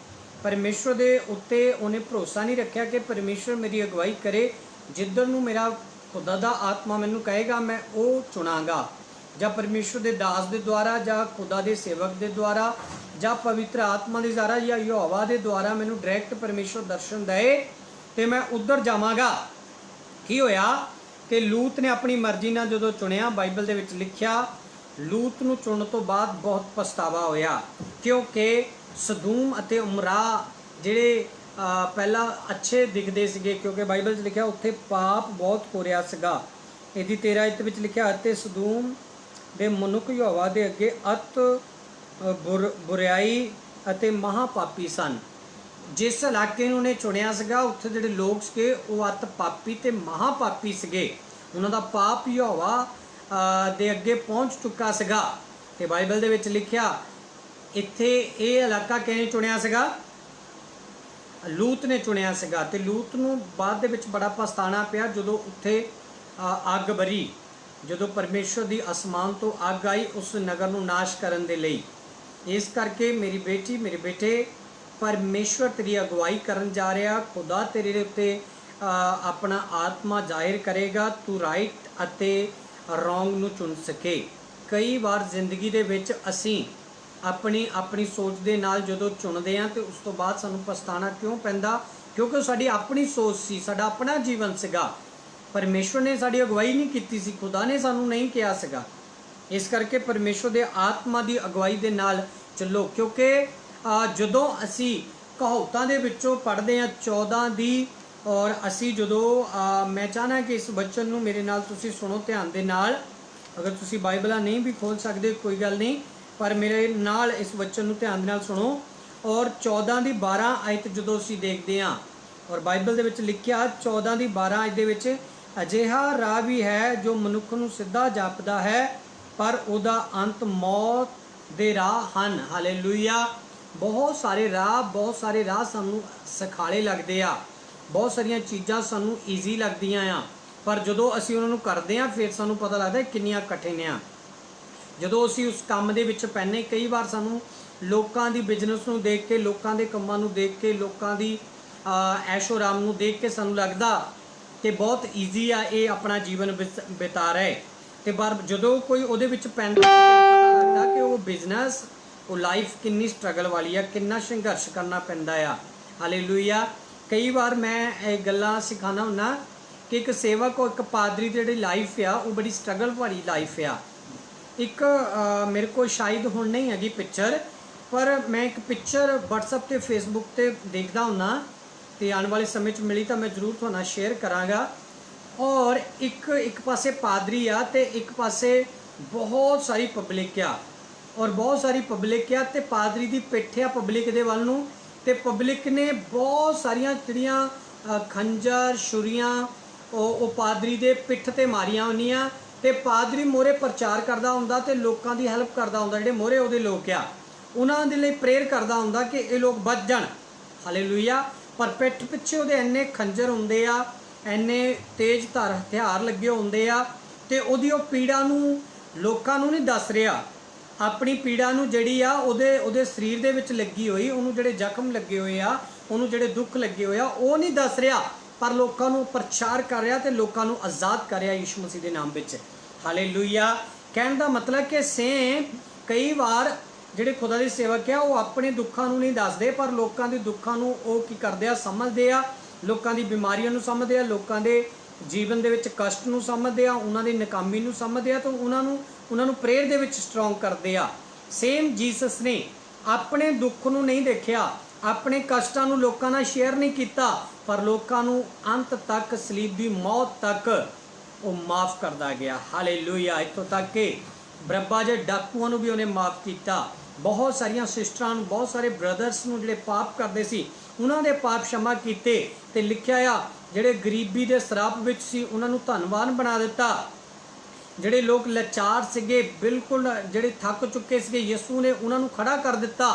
ਪਰਮੇਸ਼ਵਰ ਦੇ ਉੱਤੇ ਉਹਨੇ ਭਰੋਸਾ ਨਹੀਂ ਰੱਖਿਆ ਕਿ ਪਰਮੇਸ਼ਵਰ ਮੇਰੀ ਅਗਵਾਈ ਕਰੇ, ਜਿੱਧਰ ਨੂੰ ਮੇਰਾ ਖੁਦਾ ਦਾ ਆਤਮਾ ਮੈਨੂੰ ਕਹੇਗਾ ਮੈਂ ਉਹ ਚੁਣਾਂਗਾ, ਜਾਂ ਪਰਮੇਸ਼ਵਰ ਦੇ ਦਾਸ ਦੇ ਦੁਆਰਾ, ਜਾਂ ਖੁਦਾ ਦੇ ਸੇਵਕ ਦੇ ਦੁਆਰਾ, ਜਾਂ ਪਵਿੱਤਰ ਆਤਮਾ ਦੇ ਦੁਆਰਾ, ਜਾਂ ਯਹੋਵਾ ਦੇ ਦੁਆਰਾ ਮੈਨੂੰ ਡਾਇਰੈਕਟ ਪਰਮੇਸ਼ਵਰ ਦਰਸ਼ਨ ਦਏ ਤੇ ਮੈਂ ਉੱਧਰ ਜਾਵਾਂਗਾ। ਕੀ ਹੋਇਆ ਕਿ ਲੂਤ ਨੇ ਆਪਣੀ ਮਰਜ਼ੀ ਨਾਲ ਜਦੋਂ ਚੁਣਿਆ, ਬਾਈਬਲ ਦੇ ਵਿੱਚ ਲਿਖਿਆ ਲੂਤ ਨੂੰ ਚੁਣਨ ਤੋਂ ਬਾਅਦ ਬਹੁਤ ਪਛਤਾਵਾ ਹੋਇਆ, ਕਿਉਂਕਿ ਸਦੂਮ ਅਤੇ ਉਮਰਾ ਜਿਹੜੇ ਪਹਿਲਾਂ ਅੱਛੇ ਦਿਖਦੇ ਸੀਗੇ, ਕਿਉਂਕਿ ਬਾਈਬਲ 'ਚ ਲਿਖਿਆ ਉੱਥੇ ਪਾਪ ਬਹੁਤ ਹੋ ਰਿਹਾ ਸੀਗਾ। ਇਹਦੀ 13 ਆਇਤ ਵਿੱਚ ਲਿਖਿਆ ਅਤੇ ਸਦੂਮ ਦੇ ਮਨੁੱਖ ਯਹੋਵਾ ਦੇ ਅੱਗੇ ਅਤ ਬੁਰਾਈ ਅਤੇ ਮਹਾਪਾਪੀ ਸਨ। ਜਿਸ ਇਲਾਕੇ ਨੂੰ ਉਹਨੇ ਚੁਣਿਆ ਸੀਗਾ ਉੱਥੇ ਜਿਹੜੇ ਲੋਕ ਸੀਗੇ ਉਹ ਅਤ ਪਾਪੀ ਤੇ ਮਹਾਪਾਪੀ ਸੀਗੇ, ਉਹਨਾਂ ਦਾ ਪਾਪ ਯਹੋਵਾ ਦੇ ਅੱਗੇ ਪਹੁੰਚ ਚੁੱਕਾ ਸੀਗਾ। ਤੇ ਬਾਈਬਲ ਦੇ ਵਿੱਚ ਲਿਖਿਆ ਇੱਥੇ ਇਹ ਇਲਾਕਾ ਕਿਹਨੇ ਚੁਣਿਆ ਸੀਗਾ? ਲੂਤ ਨੇ ਚੁਣਿਆ ਸੀਗਾ। ਤੇ ਲੂਤ ਨੂੰ ਬਾਅਦ ਦੇ ਵਿੱਚ ਬੜਾ ਪਛਤਾਣਾ ਪਿਆ ਜਦੋਂ ਉੱਥੇ ਅੱਗ ਬਰੀ, ਜਦੋਂ ਪਰਮੇਸ਼ਵਰ ਦੀ ਅਸਮਾਨ ਤੋਂ ਅੱਗ ਆਈ ਉਸ ਨਗਰ ਨੂੰ ਨਾਸ਼ ਕਰਨ ਦੇ ਲਈ। ਇਸ ਕਰਕੇ ਮੇਰੀ ਬੇਟੀ, ਮੇਰੇ ਬੇਟੇ, ਪਰਮੇਸ਼ਵਰ ਤੇਰੀ ਅਗਵਾਈ ਕਰਨ ਜਾ ਰਿਹਾ, ਖੁਦਾ ਤੇਰੇ ਦੇ ਉੱਤੇ ਆਪਣਾ ਆਤਮਾ ਜ਼ਾਹਿਰ ਕਰੇਗਾ, ਤੂੰ ਰਾਈਟ ਅਤੇ ਰੋਂਗ ਨੂੰ ਚੁਣ ਸਕੇ। ਕਈ ਵਾਰ ਜ਼ਿੰਦਗੀ ਦੇ ਵਿੱਚ ਅਸੀਂ ਆਪਣੀ ਸੋਚ ਦੇ ਨਾਲ ਜਦੋਂ ਚੁਣਦੇ ਹਾਂ ਤੇ ਉਸ ਤੋਂ ਬਾਅਦ ਸਾਨੂੰ ਪਛਤਾਣਾ ਕਿਉਂ ਪੈਂਦਾ? ਕਿਉਂਕਿ ਸਾਡੀ ਆਪਣੀ ਸੋਚ ਸੀ, ਸਾਡਾ ਆਪਣਾ ਜੀਵਨ ਸੀਗਾ, ਪਰਮੇਸ਼ਵਰ ਨੇ ਸਾਡੀ ਅਗਵਾਈ ਨਹੀਂ ਕੀਤੀ ਸੀ, ਖੁਦਾ ਨੇ ਸਾਨੂੰ ਨਹੀਂ ਕਿਹਾ ਸੀਗਾ। ਇਸ ਕਰਕੇ ਪਰਮੇਸ਼ਵਰ ਦੇ ਆਤਮਾ ਦੀ ਅਗਵਾਈ ਦੇ ਨਾਲ ਚੱਲੋ, ਕਿਉਂਕਿ ਜਦੋਂ ਅਸੀਂ ਕਹਾਵਤਾਂ ਦੇ ਵਿੱਚੋਂ ਪੜ੍ਹਦੇ ਹਾਂ 14 ਦੀ, ਔਰ ਅਸੀਂ ਜਦੋਂ ਮੈਂ ਚਾਹਨਾ ਕਿ ਇਸ ਬਚਨ ਨੂੰ ਮੇਰੇ ਨਾਲ ਤੁਸੀਂ ਸੁਣੋ ਧਿਆਨ ਦੇ ਨਾਲ। ਅਗਰ ਤੁਸੀਂ ਬਾਈਬਲਾਂ ਨਹੀਂ ਵੀ ਖੋਲ੍ਹ ਸਕਦੇ ਕੋਈ ਗੱਲ ਨਹੀਂ, ਪਰ ਮੇਰੇ ਨਾਲ ਇਸ ਬਚਨ ਨੂੰ ਧਿਆਨ ਦੇ ਨਾਲ ਸੁਣੋ। ਔਰ 14 ਦੀ 12 ਆਇਤ ਜਦੋਂ ਅਸੀਂ ਦੇਖਦੇ ਹਾਂ, ਔਰ ਬਾਈਬਲ ਦੇ ਵਿੱਚ ਲਿਖਿਆ 14 ਦੀ 12 ਆਇਤ ਦੇ ਵਿੱਚ, ਅਜਿਹਾ ਰਾਹ ਵੀ ਹੈ ਜੋ ਮਨੁੱਖ ਨੂੰ ਸਿੱਧਾ ਜਾਪਦਾ ਹੈ ਪਰ ਉਹਦਾ ਅੰਤ ਮੌਤ ਦੇ ਰਾਹ ਹਨ। ਹਾਲੇਲੂਇਆ। ਬਹੁਤ ਸਾਰੇ ਰਾਹ ਸਾਨੂੰ ਸਖਾਲੇ ਲੱਗਦੇ ਆ, ਬਹੁਤ ਸਾਰੀਆਂ ਚੀਜ਼ਾਂ ਸਾਨੂੰ ਈਜ਼ੀ ਲੱਗਦੀਆਂ ਆ, ਪਰ ਜਦੋਂ ਅਸੀਂ ਉਹਨਾਂ ਨੂੰ ਕਰਦੇ ਆ ਫਿਰ ਸਾਨੂੰ ਪਤਾ ਲੱਗਦਾ ਕਿੰਨੀਆਂ ਕਠਿਨ ਆ। ਜਦੋਂ ਅਸੀਂ ਉਸ ਕੰਮ ਦੇ ਵਿੱਚ ਪੈਂਦੇ, ਕਈ ਵਾਰ ਸਾਨੂੰ ਲੋਕਾਂ ਦੀ ਬਿਜ਼ਨਸ ਨੂੰ ਦੇਖ ਕੇ, ਲੋਕਾਂ ਦੇ ਕੰਮਾਂ ਨੂੰ ਦੇਖ ਕੇ, ਲੋਕਾਂ ਦੀ ਐਸ਼ੋ ਆਰਾਮ ਨੂੰ ਦੇਖ ਕੇ ਸਾਨੂੰ ਲੱਗਦਾ ਕਿ ਬਹੁਤ ਈਜ਼ੀ ਆ ਇਹ ਆਪਣਾ ਜੀਵਨ ਬਿਤਾ ਰਹੇ, ਤੇ ਪਰ ਜਦੋਂ ਕੋਈ ਉਹਦੇ ਵਿੱਚ ਪੈਂਦਾ ਪਤਾ ਲੱਗਦਾ ਕਿ ਉਹ ਬਿਜ਼ਨਸ, ਉਹ ਲਾਈਫ ਕਿੰਨੀ ਸਟਰਗਲ ਵਾਲੀ ਆ, ਕਿੰਨਾ ਸੰਘਰਸ਼ ਕਰਨਾ ਪੈਂਦਾ ਆ। ਹਾਲੇਲੂਇਆ। ਕਈ ਵਾਰ ਮੈਂ ਇਹ ਗੱਲਾਂ ਸਿਖਾਉਣਾ ਹੁੰਦਾ ਕਿ ਇੱਕ ਸੇਵਕ ਉਹ ਇੱਕ ਪਾਦਰੀ ਦੀ ਜਿਹੜੀ ਲਾਈਫ ਆ ਉਹ ਬੜੀ ਸਟਰਗਲ ਵਾਲੀ ਲਾਈਫ ਆ। ਇੱਕ ਮੇਰੇ ਕੋਲ ਸ਼ਾਇਦ ਹੁਣ ਨਹੀਂ ਹੈਗੀ ਪਿਕਚਰ, ਪਰ ਮੈਂ ਇੱਕ ਪਿਕਚਰ WhatsApp ਤੇ Facebook ਤੇ ਦੇਖਦਾ ਹੁੰਦਾ, ਤੇ ਆਉਣ ਵਾਲੇ ਸਮੇਂ 'ਚ ਮਿਲੀ ਤਾਂ ਮੈਂ ਜ਼ਰੂਰ ਤੁਹਾਨੂੰ ਸ਼ੇਅਰ ਕਰਾਂਗਾ। ਔਰ ਇੱਕ ਪਾਸੇ ਪਾਦਰੀ ਆ ਤੇ ਇੱਕ ਪਾਸੇ ਬਹੁਤ ਸਾਰੀ ਪਬਲਿਕ ਆ, ਔਰ ਬਹੁਤ ਸਾਰੀ ਪਬਲਿਕ ਆ ਤੇ ਪਾਦਰੀ ਦੀ ਪਿੱਠ ਆ ਪਬਲਿਕ ਦੇ ਵੱਲ ਨੂੰ, ਤੇ ਪਬਲਿਕ ਨੇ ਬਹੁਤ ਸਾਰੀਆਂ ਜਿਹੜੀਆਂ ਖੰਜਰ ਛੁਰੀਆਂ ਉਹ ਪਾਦਰੀ ਦੇ ਪਿੱਠ ਤੇ ਮਾਰੀਆਂ ਹੁੰਦੀਆਂ, ਤੇ ਪਾਦਰੀ ਮੋਹਰੇ ਪ੍ਰਚਾਰ ਕਰਦਾ ਹੁੰਦਾ ਤੇ ਲੋਕਾਂ ਦੀ ਹੈਲਪ ਕਰਦਾ ਹੁੰਦਾ, ਜਿਹੜੇ ਮੋਹਰੇ ਉਹਦੇ ਲੋਕ ਆ ਉਹਨਾਂ ਦੇ ਲਈ ਪ੍ਰੇਅਰ ਕਰਦਾ ਹੁੰਦਾ ਕਿ ਇਹ ਲੋਕ ਬਚ ਜਾਣ। ਹਾਲੇਲੂਇਆ। ਪਰ ਪਿੱਠ ਪਿੱਛੇ ਉਹਦੇ ਇੰਨੇ ਖੰਜਰ ਹੁੰਦੇ ਆ, ਇੰਨੇ ਤੇਜ਼ ਧਾਰ ਹਥਿਆਰ ਲੱਗੇ ਹੁੰਦੇ ਆ, ਤੇ ਉਹਦੀ ਉਹ ਪੀੜਾ ਨੂੰ ਲੋਕਾਂ ਨੂੰ ਨਹੀਂ ਦੱਸ ਰਿਹਾ, ਆਪਣੀ ਪੀੜਾ ਨੂੰ ਜਿਹੜੀ ਆ ਉਹਦੇ ਸਰੀਰ ਦੇ ਵਿੱਚ ਲੱਗੀ ਹੋਈ, ਉਹਨੂੰ ਜਿਹੜੇ ਜ਼ਖਮ ਲੱਗੇ ਹੋਏ ਆ, ਉਹਨੂੰ ਜਿਹੜੇ ਦੁੱਖ ਲੱਗੇ ਹੋਏ ਆ ਉਹ ਨਹੀਂ ਦੱਸ ਰਿਹਾ, ਪਰ ਲੋਕਾਂ ਨੂੰ ਪ੍ਰਚਾਰ ਕਰ ਰਿਹਾ ਤੇ ਲੋਕਾਂ ਨੂੰ ਆਜ਼ਾਦ ਕਰ ਰਿਹਾ ਯਿਸੂ ਮਸੀਹ ਦੇ ਨਾਮ ਵਿੱਚ। ਹਾਲੇਲੂਇਆ। ਕਹਿਣ ਦਾ ਮਤਲਬ ਕਿ ਸੇਮ ਕਈ ਵਾਰ ਜਿਹੜੇ ਖੁਦਾ ਦੇ ਸੇਵਕ ਆ ਉਹ ਆਪਣੇ ਦੁੱਖਾਂ ਨੂੰ ਨਹੀਂ ਦੱਸਦੇ, ਪਰ ਲੋਕਾਂ ਦੇ ਦੁੱਖਾਂ ਨੂੰ ਉਹ ਕੀ ਕਰਦੇ ਆ, ਸਮਝਦੇ ਆ, ਲੋਕਾਂ ਦੀ ਬਿਮਾਰੀਆਂ ਨੂੰ ਸਮਝਦੇ ਆ, ਲੋਕਾਂ ਦੇ ਜੀਵਨ ਦੇ ਵਿੱਚ ਕਸ਼ਟ ਨੂੰ ਸਮਝਦੇ ਆ, ਉਹਨਾਂ ਦੀ ਨਾਕਾਮੀ ਨੂੰ ਸਮਝਦੇ ਆ, ਤਾਂ ਉਹਨਾਂ ਨੂੰ ਪ੍ਰੇਅਰ ਦੇ ਵਿੱਚ ਸਟਰੋਂਗ ਕਰਦੇ ਆ। ਸੇਮ ਜੀਸਸ ਨੇ ਆਪਣੇ ਦੁੱਖ ਨੂੰ ਨਹੀਂ ਦੇਖਿਆ, ਆਪਣੇ ਕਸ਼ਟਾਂ ਨੂੰ ਲੋਕਾਂ ਨਾਲ ਸ਼ੇਅਰ ਨਹੀਂ ਕੀਤਾ, ਪਰ ਲੋਕਾਂ ਨੂੰ ਅੰਤ ਤੱਕ, ਸਲੀਬ ਦੀ ਮੌਤ ਤੱਕ वो माफ़ करता गया। हालेलुया। इत्थों तक कि बरअब्बा जे डाकुआं नूं भी उन्हें माफ़ किया। बहुत सारिया सिस्टरां नूं, बहुत सारे ब्रदर्स नूं जिहड़े पाप करते सी उन्हां दे पाप क्षमा किए। ते लिखिया आ जिहड़े गरीबी दे सराप विच सी उन्हां नूं धनवान बना दिता। जिहड़े लोग लाचार सीगे, बिल्कुल जिहड़े थक चुके सीगे, यीशु ने उन्हां नूं खड़ा कर दिता।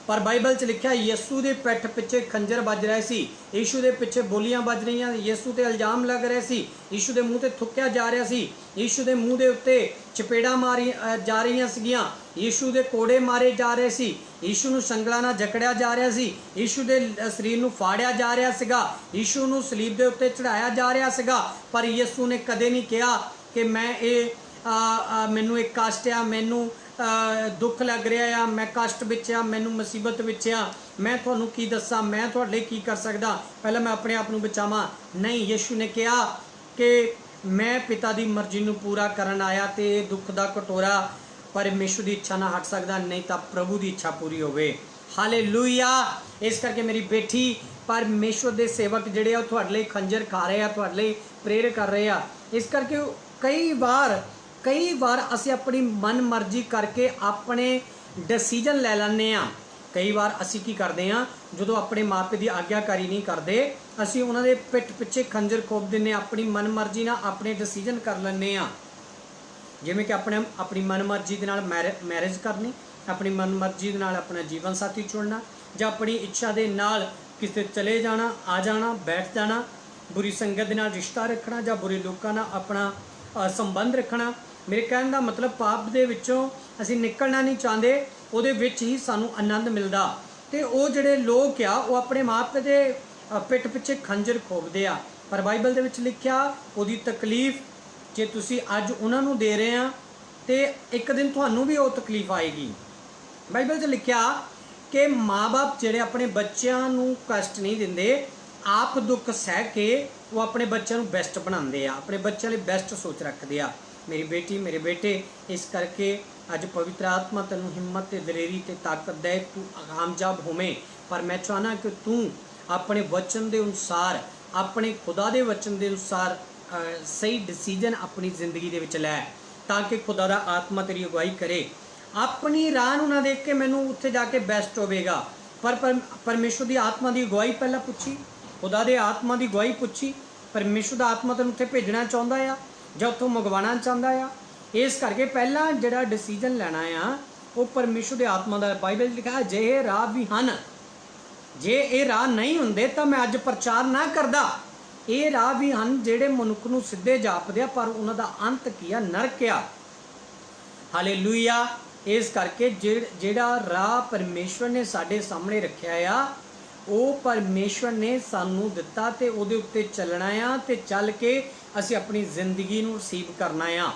पर बाइबल च लिखा यीशु के पिठ पिछे खंजर बज रहे सी, यीशु के पिछे बोलियां बज रही, यीशु ते इल्जाम लग रहे सी, यीशु के मूँह से थुक्या जा रहा सी, यीशु के मूँह के उत्ते चपेड़ा मारी जा रही सीगियां, यीशु के कोड़े मारे जा रहे सी, यीशु नूं संगलां नाल जकड़िया जा रहा सी, यीशु के शरीर नूं फाड़िया जा रहा सीगा, यीशु नूं सलीब के उत्ते चढ़ाया जा रहा सीगा। पर यीशु ने कदे नहीं कहा कि मैं ये मैनू एक कष्ट आ, मैनू दुख लग रहा आ, मैं कष्ट विच आ, मैनू मुसीबत विच आ, मैं तुहानू की दसां, मैं तुहाडे लई की कर सकदा, पहले मैं अपने आप नूं बचावां। नहीं, यीशु ने कहा कि मैं पिता की मर्जी नूं पूरा करन आया, तो दुख का कटोरा परमेश्वर की इच्छा ना हट सकता, नहीं तो प्रभु की इच्छा पूरी होवे। हालेलुया। इस करके मेरी बेटी, परमेश्वर के सेवक जिहड़े आ तुहाडे लई खंजर खा रहे आ, तुहाडे लई प्रेयर कर रहे आ। इस करके कई बार असी अपनी मन मर्जी करके अपने डिसीजन ले लैंदे आ। कई बार असी की करते हैं, जो अपने माँ प्यो की आग्याकारी नहीं करते, असी उन्होंने पिठ पिछे खंजर खोप दें, अपनी मन मर्जी ना अपने डिसीजन कर लें। जिमें कि अपनी मन मर्जी के मैरिज करनी, अपनी मन मर्जी के अपना जीवन साथी चुनना, या अपनी इच्छा के नाल किसी चले जाना, आ जाना, बैठ जाना, बुरी संगत के रिश्ता रखना, या बुरे लोगों नाल अपना संबंध रखना। मेरे कहने का मतलब पाप दे विचों असी निकलना नहीं चाहते, उहदे विच ही सानू आनंद मिलदा। ते वो जिहड़े लोग आ वो अपने माँ प्यो दे पिठ पिछे खंजर खोपदे आ। पर बाइबल दे विच लिखिया उहदी तकलीफ जे तुसी अज उन्हां नूं दे रहे आ ते एक दिन तुहानू भी वो तकलीफ आएगी। बाइबल च लिखिया कि माँ बाप जिहड़े अपने बच्चों नूं कष्ट नहीं दिंदे, आप दुख सह के वो अपने बच्चों नूं बेस्ट बनाते आ, अपने बच्चों लिए बेस्ट सोच रखते आ। मेरी बेटी, मेरे बेटे, इस करके अज पवित्र आत्मा तेनू हिम्मत ते दलेरी ते ताकत दे, तू कामयाब होवें। पर मैं चाहना कि तू अपने वचन के अनुसार, अपने खुदा के वचन के अनुसार सही डिसीजन अपनी जिंदगी दे विच लै, ताकि खुदा दा आत्मा तेरी अगुवाई करे। अपनी राह नूं ना देख के मैनू उत्थे जाके बेस्ट होवेगा, पर परमेश्वर की आत्मा की अगुवाई पहला पुछी, खुदा दे आत्मा की अगुवाई पुछी, परमेश्वर दा आत्मा तेनू उत्थे भेजना चाहुंदा आ ਜਾਂ ਉੱਥੋਂ ਮੰਗਵਾਉਣਾ ਚਾਹੁੰਦਾ ਆ। ਇਸ ਕਰਕੇ ਪਹਿਲਾਂ ਜਿਹੜਾ ਡਿਸੀਜਨ ਲੈਣਾ ਆ ਉਹ ਪਰਮੇਸ਼ਰ ਦੇ ਆਤਮਾ ਦਾ। ਬਾਈਬਲ ਲਿਖਿਆ ਜੇ ਇਹ ਰਾਹ ਵੀ ਹਨ, ਜੇ ਇਹ ਰਾਹ ਨਹੀਂ ਹੁੰਦੇ ਤਾਂ ਮੈਂ ਅੱਜ ਪ੍ਰਚਾਰ ਨਾ ਕਰਦਾ। ਇਹ ਰਾਹ ਵੀ ਹਨ ਜਿਹੜੇ ਮਨੁੱਖ ਨੂੰ ਸਿੱਧੇ ਜਾਪਦੇ ਆ, ਪਰ ਉਹਨਾਂ ਦਾ ਅੰਤ ਕੀ ਆ? ਨਰਕ ਆ। ਹਾਲੇਲੂਇਆ। ਇਸ ਕਰਕੇ ਜਿਹੜਾ ਰਾਹ ਪਰਮੇਸ਼ਰ ਨੇ ਸਾਡੇ ਸਾਹਮਣੇ ਰੱਖਿਆ ਆ, ਉਹ ਪਰਮੇਸ਼ਰ ਨੇ ਸਾਨੂੰ ਦਿੱਤਾ ਤੇ ਉਹਦੇ ਉੱਤੇ ਚੱਲਣਾ ਆ, ਤੇ ਚੱਲ ਕੇ ਅਸੀਂ ਆਪਣੀ ਜ਼ਿੰਦਗੀ ਨੂੰ ਰਿਸੀਵ ਕਰਨਾ ਆ,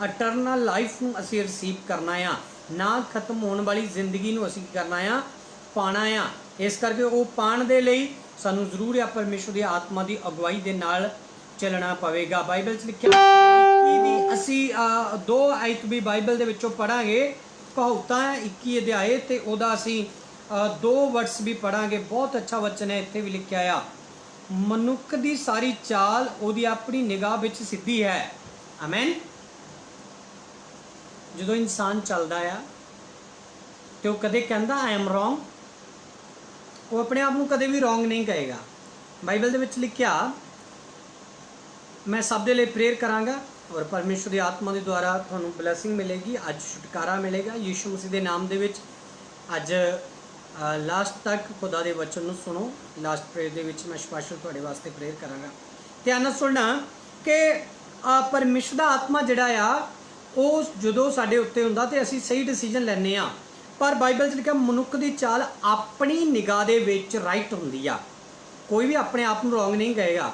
ਅਟਰਨਲ ਲਾਈਫ ਨੂੰ ਅਸੀਂ ਰਿਸੀਵ ਕਰਨਾ ਆ, ਨਾ ਖਤਮ ਹੋਣ ਵਾਲੀ ਜ਼ਿੰਦਗੀ ਨੂੰ ਅਸੀਂ ਕਰਨਾ ਆ, ਪਾਣਾ ਆ। ਇਸ ਕਰਕੇ ਉਹ ਪਾਣ ਦੇ ਲਈ ਸਾਨੂੰ ਜ਼ਰੂਰ ਆ ਪਰਮੇਸ਼ਰ ਦੀ ਆਤਮਾ ਦੀ ਅਗਵਾਈ ਦੇ ਨਾਲ ਚੱਲਣਾ ਪਵੇਗਾ। ਬਾਈਬਲ 'ਚ ਲਿਖਿਆ ਅਸੀਂ 2 ਆਇਤ ਵੀ ਬਾਈਬਲ ਦੇ ਵਿੱਚੋਂ ਪੜਾਂਗੇ, ਕਹਾਵਤਾਂ 21 ਅਧਿਆਏ, ਤੇ ਉਹਦਾ ਅਸੀਂ 2 ਵਰਸ भी पढ़ांगे। बहुत अच्छा वचन है, इत्थे भी लिखा आ, मनुख की सारी चाल उहदी अपनी निगाह विच सीधी है। आमेन। जो इंसान चलता है तो कदे कहता आई एम रॉन्ग, वो अपने आप को कदे भी रॉन्ग नहीं कहेगा। बाइबल दे विच लिखिया, मैं सब दे लई प्रेयर करांगा और परमेश्वर की आत्मा के द्वारा तुहानूं ब्लैसिंग मिलेगी, अज छुटकारा मिलेगा यीशु मसीह के नाम दे विच। अज लास्ट तक खुदा के वचन नूं सुनो। लास्ट प्रेयर दे विच मैं स्पैशल तुहाडे वास्ते प्रेयर करांगा। ध्यान नाल सुनना कि परमेश्वर दा आत्मा जिहड़ा आ ਉਹ ਜਦੋਂ ਸਾਡੇ ਉੱਤੇ ਹੁੰਦਾ ਤੇ ਅਸੀਂ ਸਹੀ ਡਿਸੀਜਨ ਲੈਂਦੇ ਆ। ਪਰ ਬਾਈਬਲ 'ਚ ਲਿਖਿਆ ਮਨੁੱਖ ਦੀ ਚਾਲ ਆਪਣੀ ਨਿਗਾਹ ਦੇ ਵਿੱਚ ਰਾਈਟ ਹੁੰਦੀ ਆ। ਕੋਈ ਵੀ ਆਪਣੇ ਆਪ ਨੂੰ ਰੋਂਗ ਨਹੀਂ ਕਹੇਗਾ।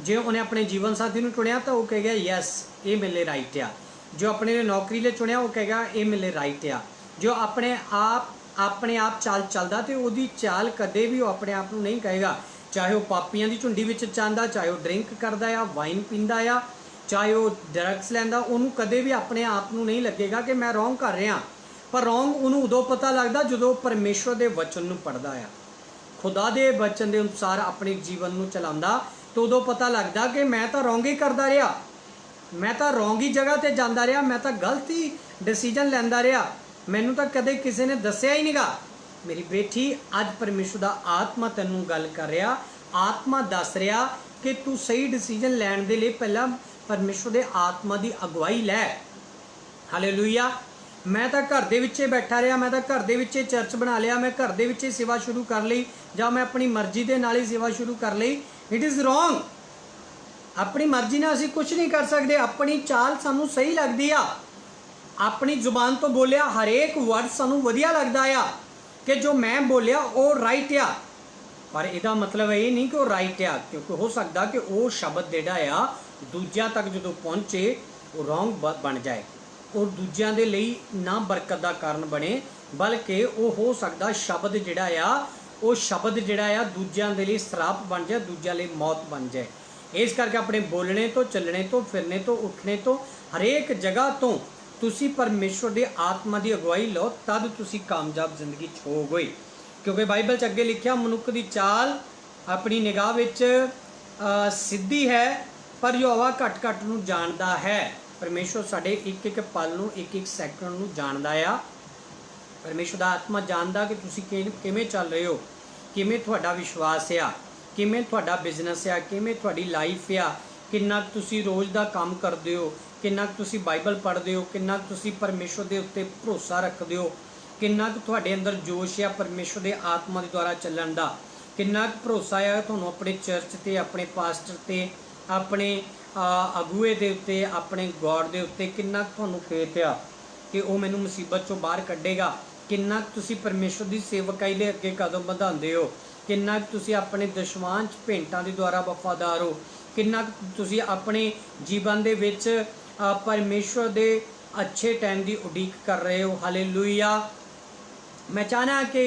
ਜੇ ਉਹਨੇ ਆਪਣੇ ਜੀਵਨ ਸਾਥੀ ਨੂੰ ਚੁਣਿਆ ਤਾਂ ਉਹ ਕਹੇਗਾ ਯੈਸ ਇਹ ਮੇਰੇ ਲਈ ਰਾਈਟ ਆ। ਜੋ ਆਪਣੇ ਨੇ ਨੌਕਰੀ ਲਈ ਚੁਣਿਆ ਉਹ ਕਹੇਗਾ ਇਹ ਮੇਰੇ ਲਈ ਰਾਈਟ ਆ। ਜੋ ਆਪਣੇ ਆਪ ਚਾਲ ਚੱਲਦਾ ਤੇ ਉਹਦੀ ਚਾਲ ਕਦੇ ਵੀ ਉਹ ਆਪਣੇ ਆਪ ਨੂੰ ਨਹੀਂ ਕਹੇਗਾ। ਚਾਹੇ ਉਹ ਪਾਪੀਆਂ ਦੀ ਝੁੰਡੀ ਵਿੱਚ ਜਾਂਦਾ, ਚਾਹੇ ਉਹ ਡਰਿੰਕ ਕਰਦਾ ਆ, ਵਾਈਨ ਪੀਂਦਾ ਆ, ਚਾਹੇ ਉਹ ਡਰੱਗਸ ਲੈਂਦਾ, ਉਹਨੂੰ ਕਦੇ ਵੀ ਆਪਣੇ ਆਪ ਨੂੰ ਨਹੀਂ ਲੱਗੇਗਾ ਕਿ ਮੈਂ ਰੋਂਗ ਕਰ ਰਿਹਾ। ਪਰ ਰੋਂਗ ਉਹਨੂੰ ਉਦੋਂ ਪਤਾ ਲੱਗਦਾ ਜਦੋਂ ਪਰਮੇਸ਼ਵਰ ਦੇ ਵਚਨ ਨੂੰ ਪੜ੍ਹਦਾ ਆ, ਖੁਦਾ ਦੇ ਵਚਨ ਦੇ ਅਨੁਸਾਰ ਆਪਣੇ ਜੀਵਨ ਨੂੰ ਚਲਾਉਂਦਾ, ਤਾਂ ਉਦੋਂ ਪਤਾ ਲੱਗਦਾ ਕਿ ਮੈਂ ਤਾਂ ਰੋਂਗ ਹੀ ਕਰਦਾ ਰਿਹਾ, मैं तो रॉन्ग ही जगह ते जांदा रहा, मैं तो गलत ही डिसीजन लैंदा रहा, मैनू तो कदे किसी ने दसिया ही नहीं गा। मेरी बेटी अज परमेश्वर दा आत्मा तैनू गल कर रहा, आत्मा दस रहा कि तू सही डिसीजन लैण दे लई पहला परमेश्वर दे आत्मा दी अगवाई लै। हालेलुया। मैं तो घर दे विचे बैठा रहा, मैं तो घर दे विचे चर्च बना लिया, मैं घर दे विचे सेवा शुरू कर ली, जां मैं अपनी मर्जी दे नाल ही सेवा शुरू कर ली। It is wrong. अपनी मर्जी नाल असीं कुछ नहीं कर सकते। अपनी चाल सानू सही लगदी आ, अपनी जुबान तो बोलिया हरेक वर्ड सानू वधिया लगदा आ कि जो मैं बोलिया वो राइट आ, पर इहदा मतलब ये नहीं कि वो राइट आ, क्योंकि हो सकता कि वो शब्द जिहड़ा आ दूजियां तक जो पहुँचे वो रॉन्ग बन जाए और दूजियां दे लई ना बरकत का कारण बने, बल्कि वो हो सकता शब्द जिहड़ा आ वो शब्द जिहड़ा आ दूजियां दे लई श्राप बन जाए, दूजियां लई मौत बन जाए। इस करके अपने बोलने तो, चलने तो, फिरने तो, उठने तो, हरेक जगह तो तुसी परमेश्वर दे आत्मा की अगवाई लो, तद तुसी कामयाब जिंदगी होगे। क्योंकि बाइबल च अगे लिखिया मनुख की चाल अपनी निगाह विच सीधी है, पर यहोवा घट घट नूं जानदा है। परमेश्वर साडे एक एक पल नूं, एक एक सैकंड नूं जानदा आ। परमेश्वर दा आत्मा जानदा कि तुसी किवें चल रहे हो, किवें तुहाडा विश्वास आ, किवें तुहाडा बिजनेस आ, किवें तुहाडी लाइफ आ, किन्ना तुसी रोज़ दा काम करदे हो, किन्ना तुसी बाइबल पढ़दे हो, किन्ना तुसी परमेश्वर दे उत्ते भरोसा रखदे हो, किन्ना तुहाडे अंदर जोश आ परमेश्वर दे आत्मा दे द्वारा चलण दा, किन्ना भरोसा आ तुहानूं अपने चर्च ते, अपने पास्टर ते, अपने अगुए दे उत्ते, अपने गॉड दे उत्ते किन्ना तुहानूं फेथ आ कि वो मैनूं मुसीबत चों बाहर कढेगा। किन्ना तुसी परमेश्वर की सेवकाई लई अगे कदम वधांदे हो, किन्ना तुसी अपने दशवांश भेंटां दे द्वारा वफादार हो, किन्ना तुसी अपने जीवन दे विच परमेश्वर दे अच्छे टाइम की उड़ीक कर रहे हो। हालेलुया। मैं चाहना कि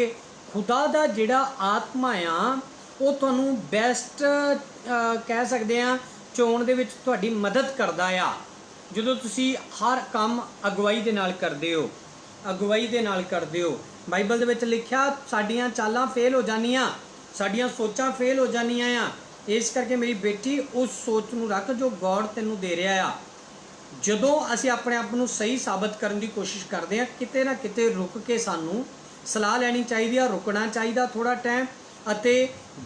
खुदा दा जिहड़ा आत्मा आ वो तुहानूं बेस्ट कह सकते हैं चोण दे विच तुहाडी मदद करदा आ। ਜਦੋਂ ਤੁਸੀਂ हर काम अगवाई दे नाल करदे हो, अगवाई दे नाल करदे हो। बाइबल दे विच लिखिया साडीआं चालां फेल हो जानियां, साडीआं सोचां फेल हो जानियां आ। इस करके मेरी बेटी उस सोच नूं रख जो गॉड तैनूं दे रिहा आ। ਜਦੋਂ ਅਸੀਂ ਆਪਣੇ ਆਪ ਨੂੰ ਸਹੀ ਸਾਬਤ ਕਰਨ ਦੀ ਕੋਸ਼ਿਸ਼ ਕਰਦੇ ਹਾਂ, ਕਿਤੇ ਨਾ ਕਿਤੇ ਰੁਕ ਕੇ ਸਾਨੂੰ ਸਲਾਹ ਲੈਣੀ ਚਾਹੀਦੀ ਆ, ਰੁਕਣਾ ਚਾਹੀਦਾ ਥੋੜਾ ਟਾਈਮ, ਅਤੇ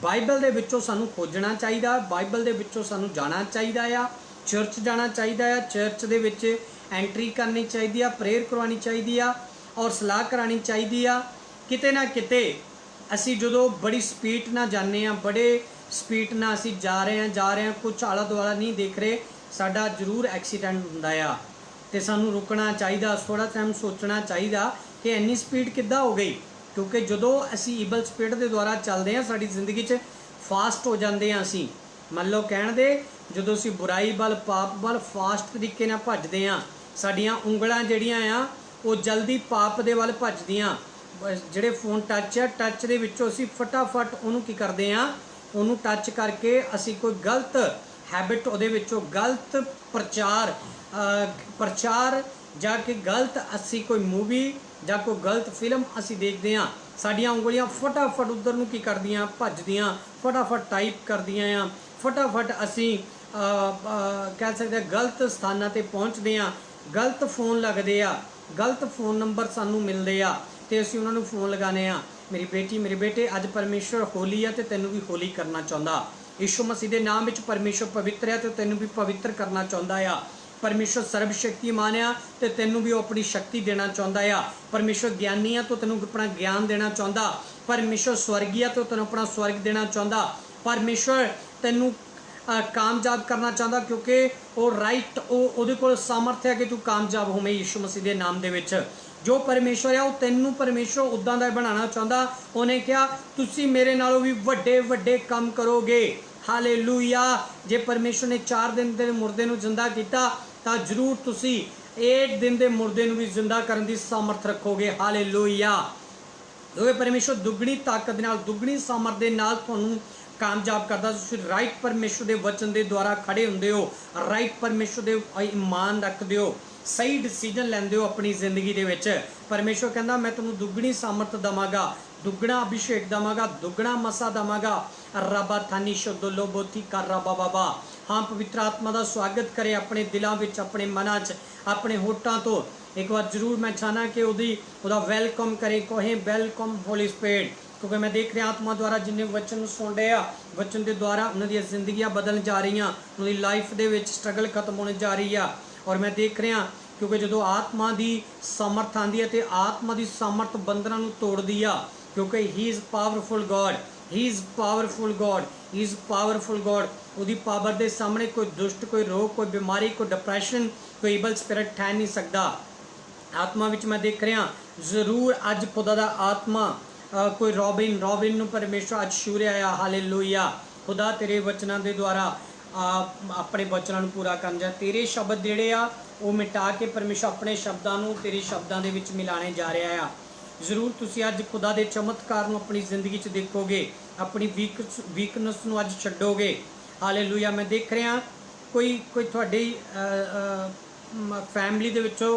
ਬਾਈਬਲ ਦੇ ਵਿੱਚੋਂ ਸਾਨੂੰ ਖੋਜਣਾ ਚਾਹੀਦਾ, ਬਾਈਬਲ ਦੇ ਵਿੱਚੋਂ ਸਾਨੂੰ ਜਾਣਾ ਚਾਹੀਦਾ ਆ, ਚਰਚ ਜਾਣਾ ਚਾਹੀਦਾ ਆ, ਚਰਚ ਦੇ ਵਿੱਚ ਐਂਟਰੀ ਕਰਨੀ ਚਾਹੀਦੀ ਆ, ਪ੍ਰੇਅਰ ਕਰਵਾਉਣੀ ਚਾਹੀਦੀ ਆ ਔਰ ਸਲਾਹ ਕਰਾਉਣੀ ਚਾਹੀਦੀ ਆ। ਕਿਤੇ ਨਾ ਕਿਤੇ ਅਸੀਂ ਜਦੋਂ ਬੜੀ ਸਪੀਡ ਨਾਲ ਜਾਂਦੇ ਹਾਂ, ਬੜੇ ਸਪੀਡ ਨਾਲ ਅਸੀਂ ਜਾ ਰਹੇ ਹਾਂ, ਕੁਛ ਆਲਾ ਦੁਆਲਾ ਨਹੀਂ ਦੇਖ ਰਹੇ, ਸਾਡਾ ਜ਼ਰੂਰ ਐਕਸੀਡੈਂਟ ਹੁੰਦਾ ਆ ਤੇ ਸਾਨੂੰ ਰੁਕਣਾ ਚਾਹੀਦਾ, ਥੋੜਾ ਟਾਈਮ ਸੋਚਣਾ ਚਾਹੀਦਾ ਕਿ ਇੰਨੀ ਸਪੀਡ ਕਿੱਦਾਂ ਹੋ ਗਈ। ਕਿਉਂਕਿ ਜਦੋਂ ਅਸੀਂ ਈਬਲ ਸਪੀਡ ਦੇ ਦੁਆਰਾ ਚੱਲਦੇ ਹਾਂ ਸਾਡੀ ਜ਼ਿੰਦਗੀ 'ਚ ਫਾਸਟ ਹੋ ਜਾਂਦੇ ਹਾਂ। ਅਸੀਂ ਮੰਨ ਲਓ ਕਹਿਣ ਦੇ ਜਦੋਂ ਅਸੀਂ ਬੁਰਾਈ ਵੱਲ, ਪਾਪ ਵੱਲ ਫਾਸਟ ਤਰੀਕੇ ਨਾਲ ਭੱਜਦੇ ਹਾਂ, ਸਾਡੀਆਂ ਉਂਗਲਾਂ ਜਿਹੜੀਆਂ ਆ ਉਹ ਜਲਦੀ ਪਾਪ ਦੇ ਵੱਲ ਭੱਜਦੀਆਂ। ਜਿਹੜੇ ਫੋਨ ਟੱਚ ਆ, ਟੱਚ ਦੇ ਵਿੱਚੋਂ ਅਸੀਂ ਫਟਾਫਟ ਉਹਨੂੰ ਕੀ ਕਰਦੇ ਹਾਂ, ਉਹਨੂੰ ਟੱਚ ਕਰਕੇ ਅਸੀਂ ਕੋਈ ਗਲਤ हैबिट ਉਹਦੇ ਵਿੱਚੋਂ ਗਲਤ ਪ੍ਰਚਾਰ ਜਾਂ ਕਿ ਗਲਤ ਅਸੀਂ ਕੋਈ ਮੂਵੀ ਜਾਂ ਕੋਈ ਗਲਤ ਫਿਲਮ ਅਸੀਂ ਦੇਖਦੇ ਹਾਂ, ਸਾਡੀਆਂ ਉਂਗਲੀਆਂ ਫਟਾਫਟ ਉੱਧਰ ਨੂੰ ਕੀ ਕਰਦੀਆਂ, ਭੱਜਦੀਆਂ, ਫਟਾਫਟ ਟਾਈਪ ਕਰਦੀਆਂ ਆ, ਫਟਾਫਟ ਅਸੀਂ ਕਹਿ ਸਕਦੇ ਹਾਂ ਗਲਤ ਸਥਾਨਾਂ 'ਤੇ ਪਹੁੰਚਦੇ ਹਾਂ, ਗਲਤ ਫੋਨ ਲੱਗਦੇ ਆ, ਗਲਤ ਫੋਨ ਨੰਬਰ ਸਾਨੂੰ ਮਿਲਦੇ ਆ ਤੇ ਅਸੀਂ ਉਹਨਾਂ ਨੂੰ ਫੋਨ ਲਗਾਉਂਦੇ ਆ। ਮੇਰੀ ਬੇਟੀ, ਮੇਰੇ ਬੇਟੇ, ਅੱਜ ਪਰਮੇਸ਼ਵਰ ਹੋਲੀ ਆ ਤੇ ਤੈਨੂੰ ਵੀ ਹੋਲੀ ਕਰਨਾ ਚਾਹੁੰਦਾ। यीशु मसीह के नाम में परमेश्वर पवित्र है तो तेनों भी पवित्र करना चाहता है। परमेश्वर सर्वशक्तिमान आ तो तेनों भी अपनी शक्ति देना चाहता है। परमेश्वर ज्ञानी है तो तेनों अपना ज्ञान देना चाहता। परमेश्वर स्वर्गीय तो तेनों अपना स्वर्ग देना चाहता। परमेश्वर तेनों कामयाब करना चाहता क्योंकि वो राइट वो कोल सामर्थ है कि तू कामयाब होवें यीशु मसीह के नाम दे विच। जो परमेश्वर है वो तेनों परमेश्वर उदां दा बनाना चाहता। उन्हें कहा तुसी मेरे नालों भी वड्डे वड्डे काम करोगे। हालेलुया। जे परमेश्वर ने 4 दिन के मुर्दे नूं जिंदा किया तो जरूर तुसी 8 दिन के मुर्दे नूं भी जिंदा करने की सामर्थ रखोगे। हालेलुया। क्योंकि परमेश्वर दुगनी ताकत नाल, दुगनी सामर्थ के नाल तुहानूं कामयाब करता। तुसीं राइट परमेश्वर के वचन के द्वारा खड़े हुंदे हो, राइट परमेश्वर के ईमान रखते हो, सही डिसीजन लैंदे हो अपनी जिंदगी दे विच। परमेश्वर कहंदा मैं तुहानूं दुगनी सामर्थ दवांगा, दुगना अभिषेक दवांगा, दुगना मसा दवांगा। रबा थानी शोदो लोबोथी कर रबा बाबा। हाँ पवित्र आत्मा का स्वागत करें अपने दिलों में, अपने मनां च, अपने होठां तो एक बार जरूर मैं चाहना कि उहदा वेलकम करें, कहें वेलकम होली स्पिरिट। क्योंकि मैं देख रहा आत्मा द्वारा जिन्हें वचन सुन रहे आ, वचन के द्वारा उन्होंने जिंदगियां बदल जा रही, उन्होंने लाइफ के स्ट्रगल खत्म होने जा रही है। और मैं देख रहा क्योंकि जो आत्मा की सामर्थ आती है तो आत्मा की सामर्थ बंधना तोड़ती आ, क्योंकि he is powerful God, he is powerful God, he is powerful God. उसकी पावर के सामने कोई दुष्ट, कोई रोग, कोई बीमारी, कोई डिप्रैशन, कोई ईवल स्पिरिट ठहर नहीं सकता। आत्मा विच मैं देख रहा जरूर अज खुदा दा आत्मा कोई रॉबिन नूं परमेश्वर अज छू रहा है। हालेलुया। खुदा तेरे वचनों के द्वारा अपने वचनों पूरा कर जा। तेरे शब्द जिहड़े आ वो मिटा के परमेश्वर अपने शब्दों नूं तेरे शब्दों दे विच मिलाने जा रहा है। जरूर तुसीं अज खुदा के चमत्कार नूं अपनी जिंदगी च देखोगे, अपनी वीकनेस नूं अज छड्डोगे। हालेलुया। मैं देख रहा कोई तुहाडी फैमिली दे विचों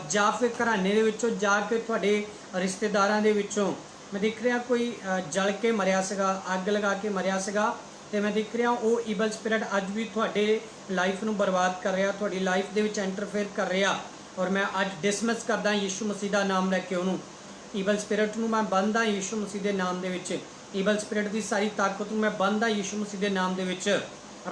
ਜਾਂ फिर घराने दे विचों जाके तुहाडे रिश्तेदारां दे विचों मैं देख रहा कोई जल के मरिया सीगा, अग लगा के मरिया सीगा। तो मैं देख रहा वो ईवल स्पिरिट अज भी तुहाडे लाइफ नूं बर्बाद कर रहा, तुहाडी लाइफ दे विच इंटरफेयर कर रहा। और मैं अज डिसमिस करदा यीशु मसीह का नाम लैके उन्होंने ईवल स्पिरिट नूं मैं बंधदा यीशु मसीह के नाम दे विच। ईवल स्पिरिट की सारी ताकत नूं मैं बंधदा यीशु मसीह के नाम दे विच।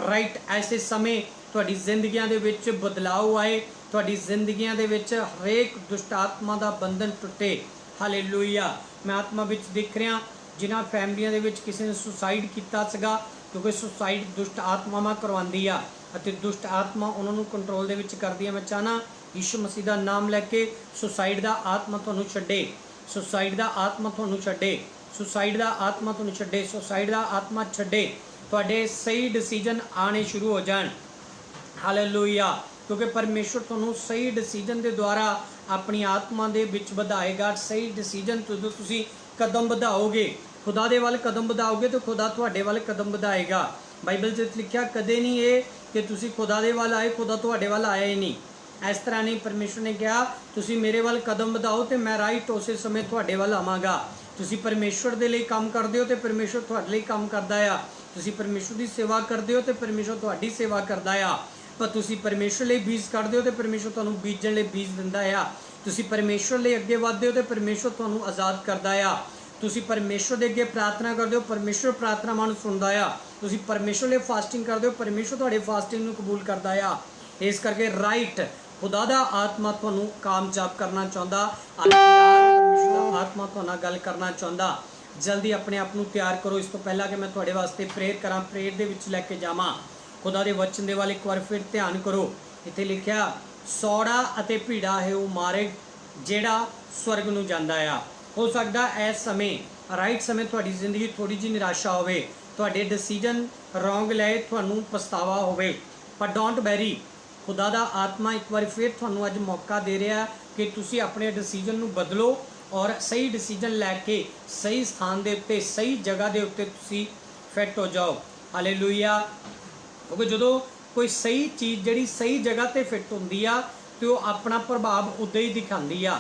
राइट ऐसे समय तुहाडी जिंदगियां दे विच बदलाव आए, तुहाडी जिंदगियां दे विच हरेक दुष्ट आत्मा का बंधन टुटे। हालेलुया। मैं आत्मा विच देख रहा जिन्हां फैमिलियां दे विच किसी ने सुसाइड कीता सीगा, क्योंकि सुसाइड दुष्ट आत्मावां करवांदी आ अते दुष्ट आत्मा उन्हां नूं कंट्रोल दे विच करदी आ। मैं चाहना यीशु मसीह का नाम लैके सुसाइड का आत्मा तुहानूं छड्डे, सुसाइड का आत्मा तुहानूं छड्डे, सुसाइड का आत्मा तुहानूं छड्डे, सुसाइड का आत्मा छड्डे। तुहाडे सही डिसीजन आने शुरू हो जाण। हालेलुया। क्योंकि परमेश्वर तुहानूं सही डिसीजन के द्वारा अपनी आत्मा दे विच वधाएगा। सही डिसीजन जो तुसीं कदम वधाओगे, खुदा दे वल कदम वधाओगे तो खुदा तुहाडे वल कदम वधाएगा। बाइबल च लिखिया कदे नहीं ये कि तुसीं खुदा दे वल आए, खुदा तुहाडे वल आया ही नहीं। इस तरह नहीं, परमेश्वर ने कहा तुसीं मेरे वल कदम वधाओ तो मैं राइट उस समय तुहाडे वल आवांगा। तुसीं परमेश्वर दे लई काम करदे हो तो परमेश्वर तुहाडे लई काम करदा आ। तुसीं परमेश्वर की सेवा करदे हो तो परमेश्वर तुहाडी सेवा करदा आ। पर तुसीं परमेश्वर लई बीज कढदे हो तो परमेश्वर तुहानूं बीजण लई बीज दिंदा आ। तुसीं परमेश्वर लई अगे वधदे हो तो परमेश्वर तुहानूं आज़ाद करदा आ। तुसीं परमेश्वर दे अगे प्रार्थना करदे हो, परमेश्वर प्रार्थनावां नूं सुणदा आ। तुसीं परमेश्वर लई फास्टिंग करदे हो, परमेश्वर तुहाडे फास्टिंग नूं कबूल करदा आ। इस करके राइट खुदा दा आत्मा तुहानूं कामयाब करना चाहुंदा, परमेश्वर दा आत्मा तुहाडे नाल गल करना चाहुंदा। जल्दी अपने आप नूं तैयार करो। इस तो पहला कि मैं तुहाडे वास्ते प्रेयर करां, प्रेयर दे विच लैके जावां। खुदा दे वचन दे वाल एक बार फिर ध्यान करो। इत्थे लिखिया सौड़ा अते भीड़ा है वो मार्ग जिहड़ा स्वर्ग नूं जांदा आ। हो सकदा इस समय राइट समय तुहाडी जिंदगी थोड़ी जी निराशा होवे, तुहाडे डिसीजन रॉन्ग लए तुहानूं पछतावा होवे, पर डोंट वैरी। खुदा दा आत्मा एक बार फिर तुहानूं अज मौका दे रहा कि तुसीं अपने डिसीजन नूं बदलो और सही डिसीजन लैके सही स्थान दे उत्ते सही जगह दे उत्ते तुसीं फिट हो जाओ। हालेलुया। क्योंकि जो कोई सही चीज़ जिहड़ी सही जगह ते फिट होंदी आ तो अपना प्रभाव उद्दां ही दिखाती आ।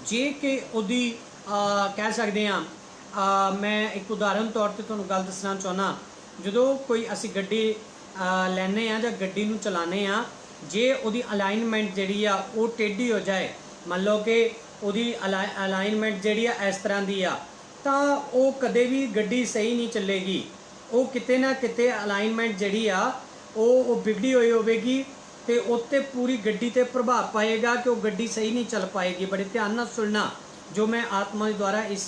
जे कि उहदी कह सकते हैं मैं एक उदाहरण तौर पर तुहानूं गल दसना चाहुंदा। जो कोई असी गड्डी लैने आ जां गड्डी नूं चलाने आ, जे उहदी अलाइनमेंट जिहड़ी आ वो टेढ़ी हो जाए, मान लो कि उहदी अलाइनमेंट जिहड़ी आ इस तरह की आ तां वो कदे भी गड्डी सही नहीं चलेगी। वो किते ना किते अलाइनमेंट जिहड़ी आ वो बिगड़ी हुई होगी तो उत्ते पूरी गड्डी ते प्रभाव पाएगा कि वो गड्डी सही नहीं चल पाएगी। बड़े ध्यान नाल सुनना जो मैं आत्मा के द्वारा इस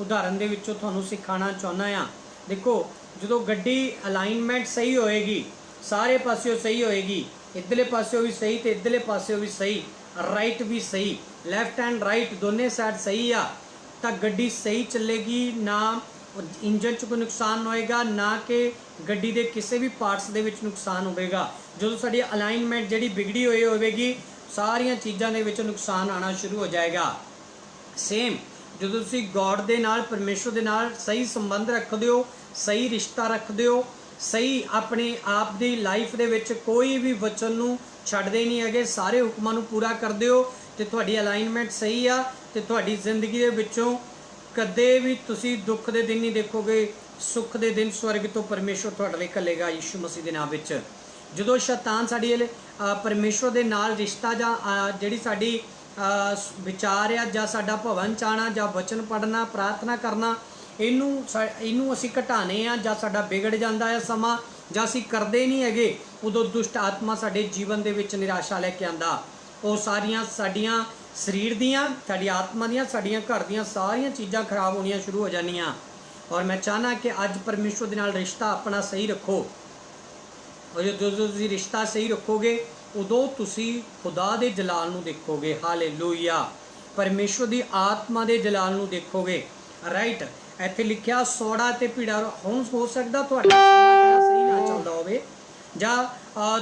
उदाहरण दे विचों तुहानूं सिखाना चाहुंदा आ। देखो जो गड्डी अलाइनमेंट सही होएगी, सारे पासियों सही होएगी, इधरले पासियों भी सही तो इधरले पासियों भी सही, राइट भी सही, लैफ्ट एंड राइट दोनों साइड सही आ तो गड्डी सही चलेगी। ना इंजन च कोई नुकसान होएगा, ना कि गड्डी के किसी भी पार्ट्स दे विच नुकसान होगा। जो साड़ी अलाइनमेंट जिहड़ी बिगड़ी हुई होगी सारिया चीज़ों के विच नुकसान आना शुरू हो जाएगा। सेम जो तुसीं गॉड दे नाल परमेश्वर दे नाल सही संबंध रखते हो, सही रिश्ता रखते हो, सही अपने आप की लाइफ दे विच कोई भी वचन नूं छड्डदे नहीं हैगे, सारे हुक्मां नूं पूरा करते हो तो तुहाडी अलाइनमेंट सही आ तो तुहाडी जिंदगी दे विचों कदे भी तुसीं दुख दे दिन नहीं देखोगे, सुख के दिन स्वर्ग तो परमेश्वर तुहाडे लई घल्लेगा यीशु मसीह के नाम विच। जदों शैतान साडी परमेश्वर के नाल रिश्ता जां जिहड़ी साडी विचार आ जां साडा भवन चाहना जां वचन पढ़ना प्रार्थना करना इनू असी घटाने आ जां साडा बिगड़ जांदा है समा जां असी करदे नहीं हैगे, उदों दुष्ट आत्मा साडे जीवन दे विच निराशा लैके आंदा। वो सारियां साडियां शरीर दियां साडी आत्मा दियां साडियां घर दियां सारियां चीज़ां खराब होनियां शुरू हो जानियां। और मैं चाहना कि अज परमेश्वर दे नाल रिश्ता अपना सही रखो, और जो तुसीं रिश्ता सही रखोगे उदों तुसीं खुदा दे जलाल नूं देखोगे। हालेलूया, परमेश्वर दी आत्मा दे जलाल नूं देखोगे। राइट, इत्थे लिखिया सौड़ा ते पीड़ा। हुण हो सकदा तुहाडा समां सही ना चलदा होवे जां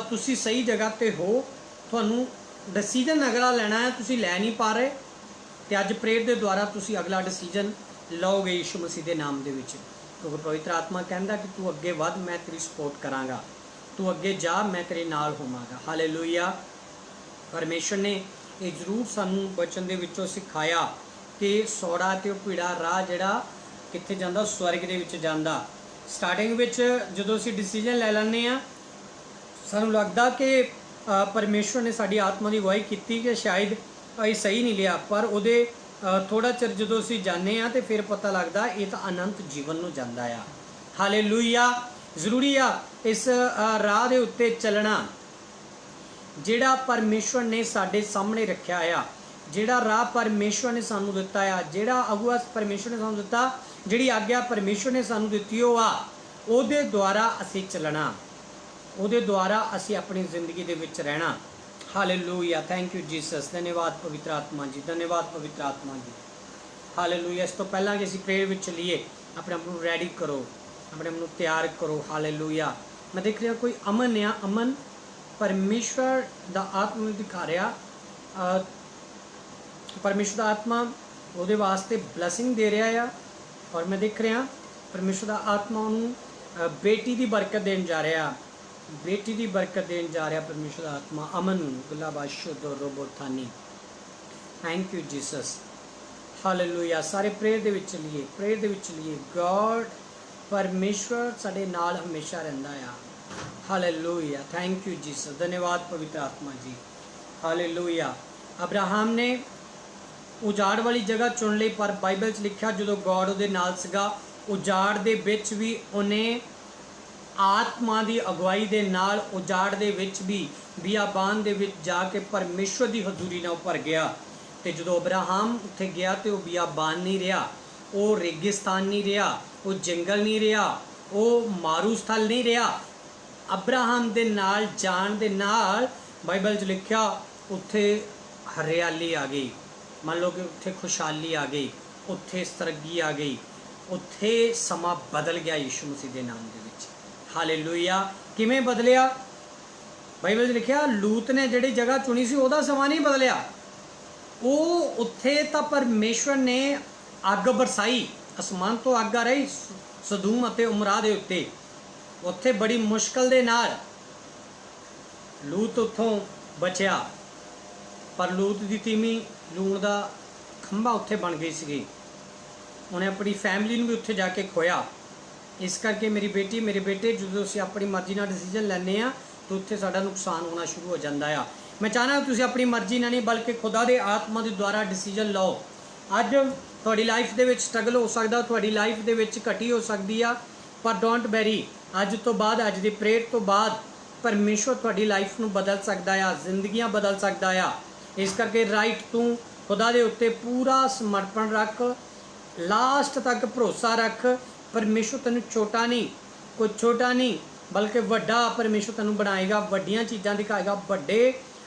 तुसीं सही जगह ते हो, तुहानूं डिसीजन अगला लेना है तुसीं लै नहीं पा रहे, तो अज प्रेयर के द्वारा तुसीं अगला डिसीजन लओगे यीशु मसीह के नाम दे विच। क्योंकि पवित्र आत्मा कहता कि तू अगे वध, मैं तेरी सपोर्ट करांगा, तू अगे जा, मैं तेरे नाल होवांगा। हालेलूया। परमेश्वर ने ये जरूर सानू वचन दे विचों सिखाया कि सौड़ा ते पीड़ा राह जिहड़ा कित्थे जांदा, स्वर्ग दे विच जांदा। स्टार्टिंग विच जदों असीं डिसीजन लै लैंदे आ, सानू लगदा कि परमेश्वर ने साडी आत्मा की अगवाई की कि शायद असीं सही नहीं लिया, पर उहदे थोड़ा चिर जदों असीं जाने आ तो फिर पता लगदा ये तो अनंत जीवन नूं जांदा आ। हालेलूया। जरूरी आ इस राह दे उत्ते चलना जिहड़ा परमेश्वर ने साडे सामने रखिया आ, जिहड़ा राह परमेश्वर ने सानू दिता आ, जिहड़ा अगुआ परमेश्वर ने सानू दिता, जिहड़ी आग्या परमेश्वर ने सानू दित्ती हो आ, उहदे द्वारा असीं चलना, उहदे द्वारा असीं अपनी जिंदगी दे विच रहना। Hallelujah, thank you Jesus. धन्यवाद पवित्र आत्मा जी, धन्यवाद पवित्र आत्मा जी। हालेलूया। इस तो पहला कि असीं प्रेयर विच चलीए, अपने आप नूं रैडी करो, अपने आप नूं तैयार करो। हालेलूया। मैं देख रहा कोई अमन आ, अमन परमेश्वर दा आत्मा दिखा रहा, परमेश्वर दा आत्मा उहदे वास्ते ब्लैसिंग दे रहा है। और मैं देख रहा परमेश्वर दा आत्मा उन्होंने बेटी की बरकत देन जा रहा, बेटी की बरकत देन जा रहा परमेश्वर दा आत्मा अमन गुलाबाशुद्ध रोबोथानी। Thank you Jesus. हालेलूया। सारे प्रेयर दे विच चलीए, प्रेयर दे विच चलीए। गॉड परमेश्वर साडे नाल हमेशा रहिंदा आ। Hallelujah, thank you Jesus. धन्यवाद पवित्र आत्मा जी। हालेलूया। अब्राहम ने उजाड़ वाली जगह चुन ली, पर बाइबल च लिखा जो गॉड उहदे नाल सीगा, उजाड़ दे विच भी उन्हें आत्मा की अगवाई दे नाल उजाड़ दे विच भी बियाबान दे विच जाके परमेश्वर की हजूरी नाल भर गया। तो जो अब्राहम उत्थे गया तो वह बियाबान नहीं रहा, वो रेगिस्तान नहीं रहा, वो जंगल नहीं रहा, वो मारू स्थल नहीं रहा। अब्राहम दे नाल जान दे नाल बाइबल च लिखा उत्थे हरियाली आ गई, मान लो कि उत्थे खुशहाली आ गई, उत्थे तरक्की आ गई, उत्थे समा बदल गया यीशु मसीह के नाम दे विच। हालेलूया। किवें बदलिया? बाइबल च लिखा लूत ने जिहड़ी जगह चुनी सी उहदा समा नहीं बदलिया, वो उत्थे तां परमेश्वर ने अग बरसाई, आसमान तो अग आ रही सदूम अते उमरा दे उत्ते, उत्थे बड़ी मुश्किल दे नाल लूत उत्थों बचिया। पर लूत दी तीमी लूण दा खंभा उत्थे बन गई सी, उन्हें अपनी फैमिली नूं भी उत्थे जाके खोया। इस करके मेरी बेटी मेरे बेटे जो असीं अपनी मर्जी नाल डिसीजन लैंदे आ तो उत्थे साडा नुकसान होना शुरू हो जाता है। मैं चाहना तुसीं अपनी मर्जी नाल नहीं बल्कि खुदा दे आत्मा दे द्वारा डिसीजन लो। अज तुहाडी लाइफ दे विच स्ट्रगल हो सकदा, तुहाडी लाइफ दे विच घटी हो सकदी आ, पर डोंट वैरी, अज तो बाद अज दी प्रेयर तो बाद परमेश्वर तुहाडी लाइफ नूं बदल सकदा आ, जिंदगियां बदल सकदा आ। इस करके राइट तू खुदा दे उत्ते पूरा समर्पण रख, लास्ट तक भरोसा रख। परमेश्वर तेनू छोटा नहीं, कोई छोटा नहीं बल्कि वड्डा परमेश्वर तेनू बनाएगा, वड्डियां चीज़ां दिखाएगा, वड्डे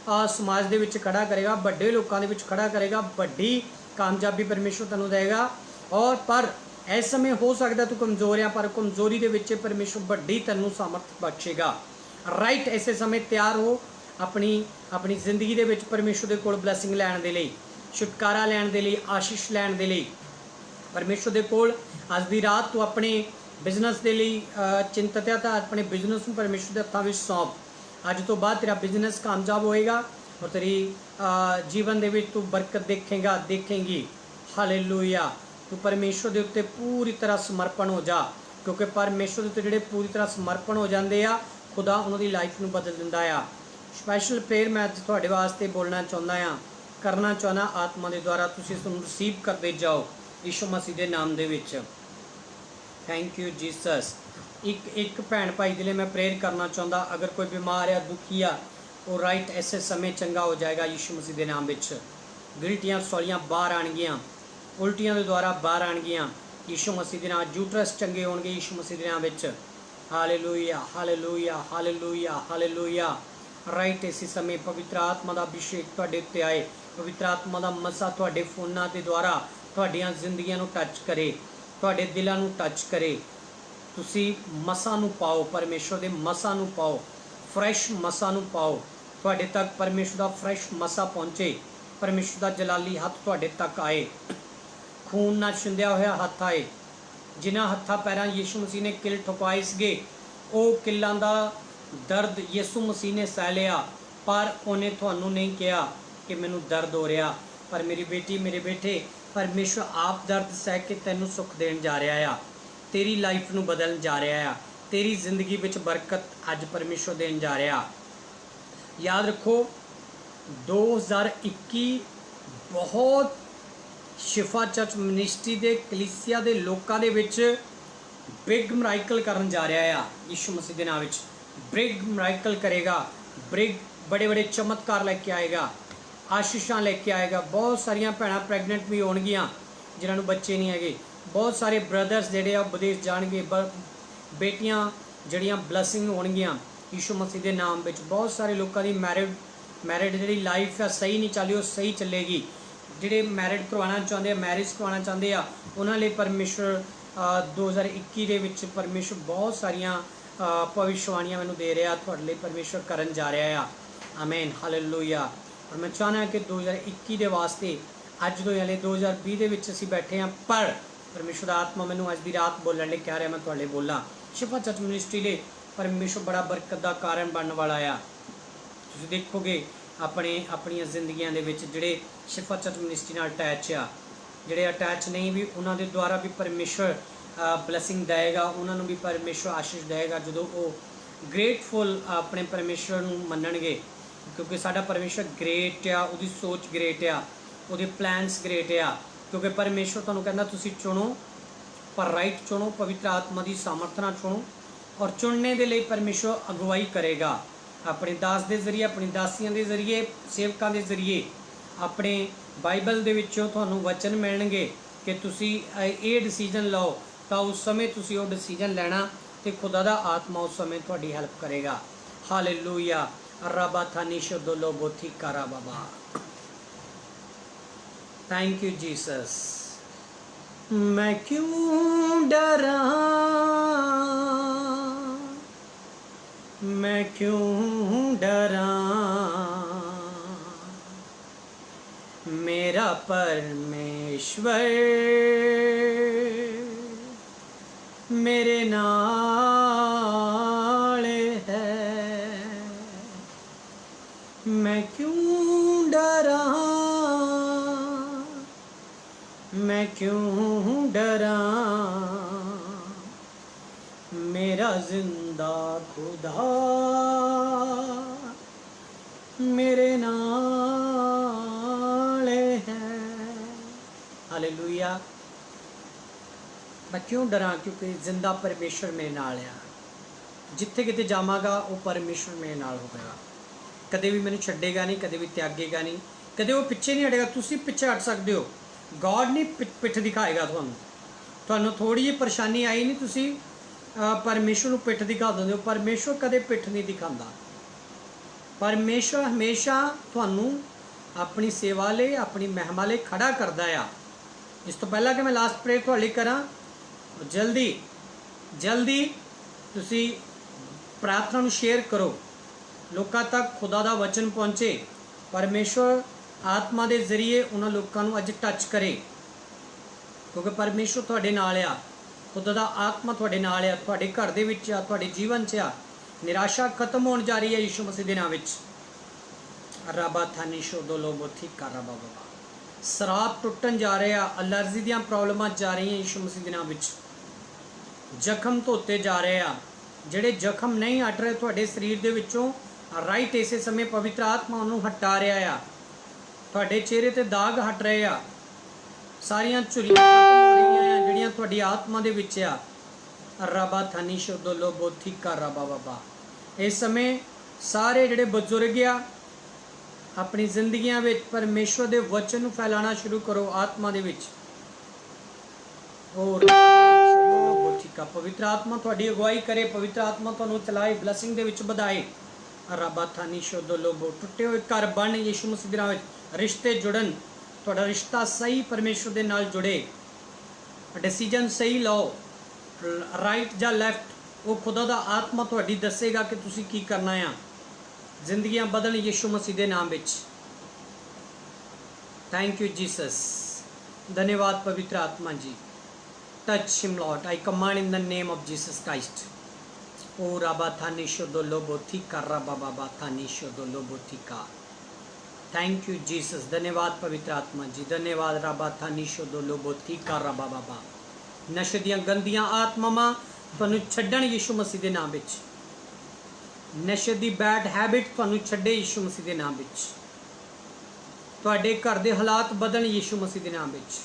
समाज दे विच खड़ा करेगा, वड्डे लोकां दे विच खड़ा करेगा, वड्डी कामयाबी परमेश्वर तेनू देगा। और पर इस समय हो सकता तू कमज़ोर आ, पर कमज़ोरी दे विच परमेश्वर वड्डी तेनू सामर्थ बख्शेगा। राइट, इसे समय तैयार हो अपनी अपनी जिंदगी दे विच परमेश्वर दे कोल ब्लैसिंग लैण दे लई, छुटकारा लैण दे लई, आशीष लैण दे लई। परमेश्वर दे कोल अज दी रात तू अपने बिजनेस दे लई चिंतित है, तो अपने बिजनेस नूं परमेश्वर दे हत्थां विच सौंप। अज तो बाद तेरा बिजनेस कामयाब होएगा और तेरी जीवन दे विच तू बरकत देखेगा, देखेंगी। हालेलूया। तू परमेश्वर दे उत्ते पूरी तरह समर्पण हो जा, क्योंकि परमेश्वर दे जिहड़े पूरी तरह समर्पण हो जाते आ, खुदा उन्होंने लाइफ में बदल दिंदा आ। स्पैशल प्रेयर मैं अज तुहाडे वास्ते बोलना चाहुंदा आ, करना चाहुंदा आत्मा के द्वारा, तुसीं इसनूं रिसीव करते जाओ यीशु मसीह के नाम दे विच। Thank you Jesus. एक भैन भाई के लिए मैं प्रेयर करना चाहुंदा, अगर कोई बीमार आ, दुखी आ, वो राइट ऐसे समय चंगा हो जाएगा यीशु मसीह के नाम विच। गिल्टियां सौलियां बाहर आणगियां, उल्टियां के द्वारा बाहर आणगियां यीशु मसीह के नाम। यूट्रस चंगे होणगे यीशु मसीह के नाम विच। Hallelujah hallelujah hallelujah hallelujah. Right इसी समय पवित्र आत्मा का अभिषेक तुहाडे उत्ते आए, पवित्र आत्मा का मसा तुहाडे फोनां के द्वारा तुहाडीआं जिंदगियां नूं टच करे, तुहाडे दिलां नूं टच करे। तुसी मसा नूं पाओ, परमेश्वर के मसा नूं पाओ, फ्रैश मसा नूं पाओ। तुहाडे तक परमेश्वर का फ्रैश मसा पहुँचे, परमेश्वर का जलाली हथ तुहाडे तक आए, खून नाल छिंदिया होया हथ आए। जिन्हां हत्थां पैरां यीशु मसीह ने किल ठुकवाए सीगे, वो किल्लां दा दर्द यीशु मसीह ने सह लिया, पर उन्हें तुहानूं नहीं कहा कि मैनूं दर्द हो रहा। पर मेरी बेटी मेरे बेटे, परमेश्वर आप दर्द सह के तैनूं सुख देण जा रहा आ, तेरी लाइफ नूं बदलण जा रहा आ, तेरी जिंदगी विच बरकत अज परमेश्वर देण जा रहा। याद रखो 2021 बहुत शिफा चर्च मिनिस्ट्री के कलीसिया के लोगों के विच बिग मराइकल करन जा रहा है यीशु मसीह के नाम विच। बिग मराइकल करेगा, बिग बड़े बड़े चमत्कार लेके आएगा, आशीषां लेके आएगा। बहुत सारिया भैणां प्रैगनेंट भी होणगियां जिन्होंने बच्चे नहीं है, बहुत सारे ब्रदर्स जिहड़े आ विदेश जाणगे, बेटियां जिहड़ियां ब्लैसिंग होणगियां यीशु मसीह के नाम विच। बहुत सारे लोगों की मैरिड जिहड़ी लाइफ है सही नहीं चली, वो सही चलेगी। जिहड़े मैरिड करवाना चाहते हैं, मैरिज करवाना चाहते हैं, उन्होंने लिए परमेश्वर 2021 के विच परमेश्वर बहुत सारिया भविष्यवाणियां मैनूं दे रहा, तुहाडे लिए परमेश्वर करन जा रहा है। आमीन हालेलुया। और मैं चाहना कि 2021 के वास्ते अज तो हले 2020 के विच असीं बैठे हैं, पर परमेश्वर दा आत्मा मैनूं अज दी रात बोलण लई कह रहा, मैं तुहाडे बोलां। शिफा चर्च मिनिस्ट्री ले परमेश्वर बड़ा बरकत का कारण बनने वाला आ। तुसीं देखोगे अपनी जिंदगियां दे विच जिहड़े शिफा चर्च मिनिस्ट्री नाल अटैच आ, जिहड़े अटैच नहीं भी उन्हां दे द्वारा भी परमेश्वर ब्लैसिंग देगा, उन्होंने भी परमेश्वर आशीष देगा जो वो ग्रेटफुल अपने परमेश्वर नूं मन्नणगे। क्योंकि साडा परमेश्वर ग्रेट आ, उहदी सोच ग्रेट आ, उहदे प्लैनस ग्रेट आ। क्योंकि परमेश्वर तुहानूं कहंदा तुसीं चुनो, पर राइट चुनो, पवित्र आत्मा की सामर्थ नाल चुनो, और चुनने के लिए परमेश्वर अगुवाई करेगा अपने दास के जरिए, अपनी दासियों के जरिए, सेवकों के जरिए। अपने बाइबल दे विचों तुहानूं वचन मिलणगे कि तुसीं ये डिसीजन लो, तो उस समय तुसीं वो डिसीजन लेना, तो खुदा दा आत्मा उस समय तुहाडी हेल्प करेगा। हालेलुया। रबा थानिशो दोलो बोथी कारा बाबा। Thank you Jesus. मैं क्यों डरा, मैं क्यों डरा, मेरा परमेश्वर मेरे नाल है। मैं क्यों डरा, मैं क्यों डरा, मेरा जिंदा खुदा मेरे नाल है। हालेलुया। मैं क्यों डरा, क्योंकि जिंदा परमेश्वर मेरे नाल आ। जिथे किते जावांगा वो परमेश्वर मेरे नाल होगा, कदे भी मैनूं छड्डेगा नहीं, कदे भी त्यागेगा नहीं, कदे वो पिछे नहीं हटेगा। तुसीं पिछे हट सकते हो, गॉड नहीं पिठ दिखाएगा तुहानूं। थोड़ी जी परेशानी आई नहीं, तुसीं परमेश्वर नूं पिठ दिखा दिंदे हो। परमेश्वर कदे पिठ नहीं दिखाता। परमेश्वर हमेशा तुहानूं अपनी सेवा ले, अपनी महिमा ले खड़ा करदा आ। इस तो पहला कि मैं लास्ट प्रेयर तुहाडे लई करां, जल्दी जल्दी तुसीं प्रार्थना नूं शेयर करो, लोकां तक खुदा दा वचन पहुँचे, परमेश्वर आत्मा के जरिए उन्होंने लोगों को अज टच करे। क्योंकि परमेश्वर तुहाडे नाल आ, खुदा दा आत्मा तुहाडे नाल आ, तुहाडे घर दे विच आ, तुहाडे जीवन च आ। निराशा खत्म होने जा रही है यीशु मसीह के नाम विच। रबा थानिशो दोलो बोथी कारा बाबा। शराब टुटन जा रहे आ, अलर्जी दी प्रॉब्लमां जा रही हैं यीशु मसीह के नाम विच। ਜ਼ਖਮ ਧੋਤੇ ਜਾ ਰਹੇ ਆ। ਜਿਹੜੇ ਜ਼ਖਮ ਨਹੀਂ ਹਟ ਰਹੇ ਤੁਹਾਡੇ ਸਰੀਰ ਦੇ ਵਿੱਚੋਂ, ਰਾਈਟ ਇਸੇ ਸਮੇਂ ਪਵਿੱਤਰ ਆਤਮਾ ਉਹਨੂੰ ਹਟਾ ਰਿਹਾ ਆ। ਤੁਹਾਡੇ ਚਿਹਰੇ ਤੇ ਦਾਗ ਹਟ ਰਹੇ ਆ। ਸਾਰੀਆਂ ਝੁਰੀਆਂ ਜਿਹੜੀਆਂ ਤੁਹਾਡੀ ਆਤਮਾ ਦੇ ਵਿੱਚ ਆ। ਰੱਬਾ ਥਾਨੀ ਸ਼ੋਦੋ ਲੋਬੋ ਥੀਕਾ ਰੱਬਾ ਬਾਬਾ। ਇਸ ਸਮੇਂ ਸਾਰੇ ਜਿਹੜੇ ਬਜ਼ੁਰਗ ਆ ਆਪਣੀ ਜ਼ਿੰਦਗੀਆਂ ਵਿੱਚ ਪਰਮੇਸ਼ਵਰ ਦੇ ਵਚਨ ਨੂੰ ਫੈਲਾਉਣਾ ਸ਼ੁਰੂ ਕਰੋ ਆਤਮਾ ਦੇ ਵਿੱਚ। और ठीका पवित्र आत्मा थोड़ी अगुवाई करे, पवित्र आत्मा तुहानू चलाए, ब्लैसिंग दे विच बधाए। रब्बा थानी शोदो लोबो टुटे हुए घर बन यीशु मसीह दे नाम विच, रिश्ते जुड़न, तुहाडा रिश्ता सही परमेश्वर दे नाल जुड़े, डिसीजन सही लो, राइट जां लैफ्ट, वो खुदा दा आत्मा तुहाडी दसेगा कि तुसीं की करना है। जिंदगियां बदल यीशु मसीह दे नाम विच। Thank you Jesus. धन्यवाद पवित्र आत्मा जी। Touch him, Lord. I command in the name of Jesus Christ. O Rabba Thani Shodo Lobo Thika Rabba Baba Thani Shodo Lobo Thika. Thank you Jesus. धन्यवाद पवित्र आत्मा जी। धन्यवाद रब्बा थानी शोदो लोबो थीका रब्बा बाबा। नशे दियां गंदियां आत्मावां तुहानू छड्डण यीशु मसीह दे नाम विच। नशे दी बैड हैबिट तुहानू छड्डे यीशु मसीह दे नाम विच। तुहाडे घर दे हालात बदलण यीशु मसीह दे नाम विच।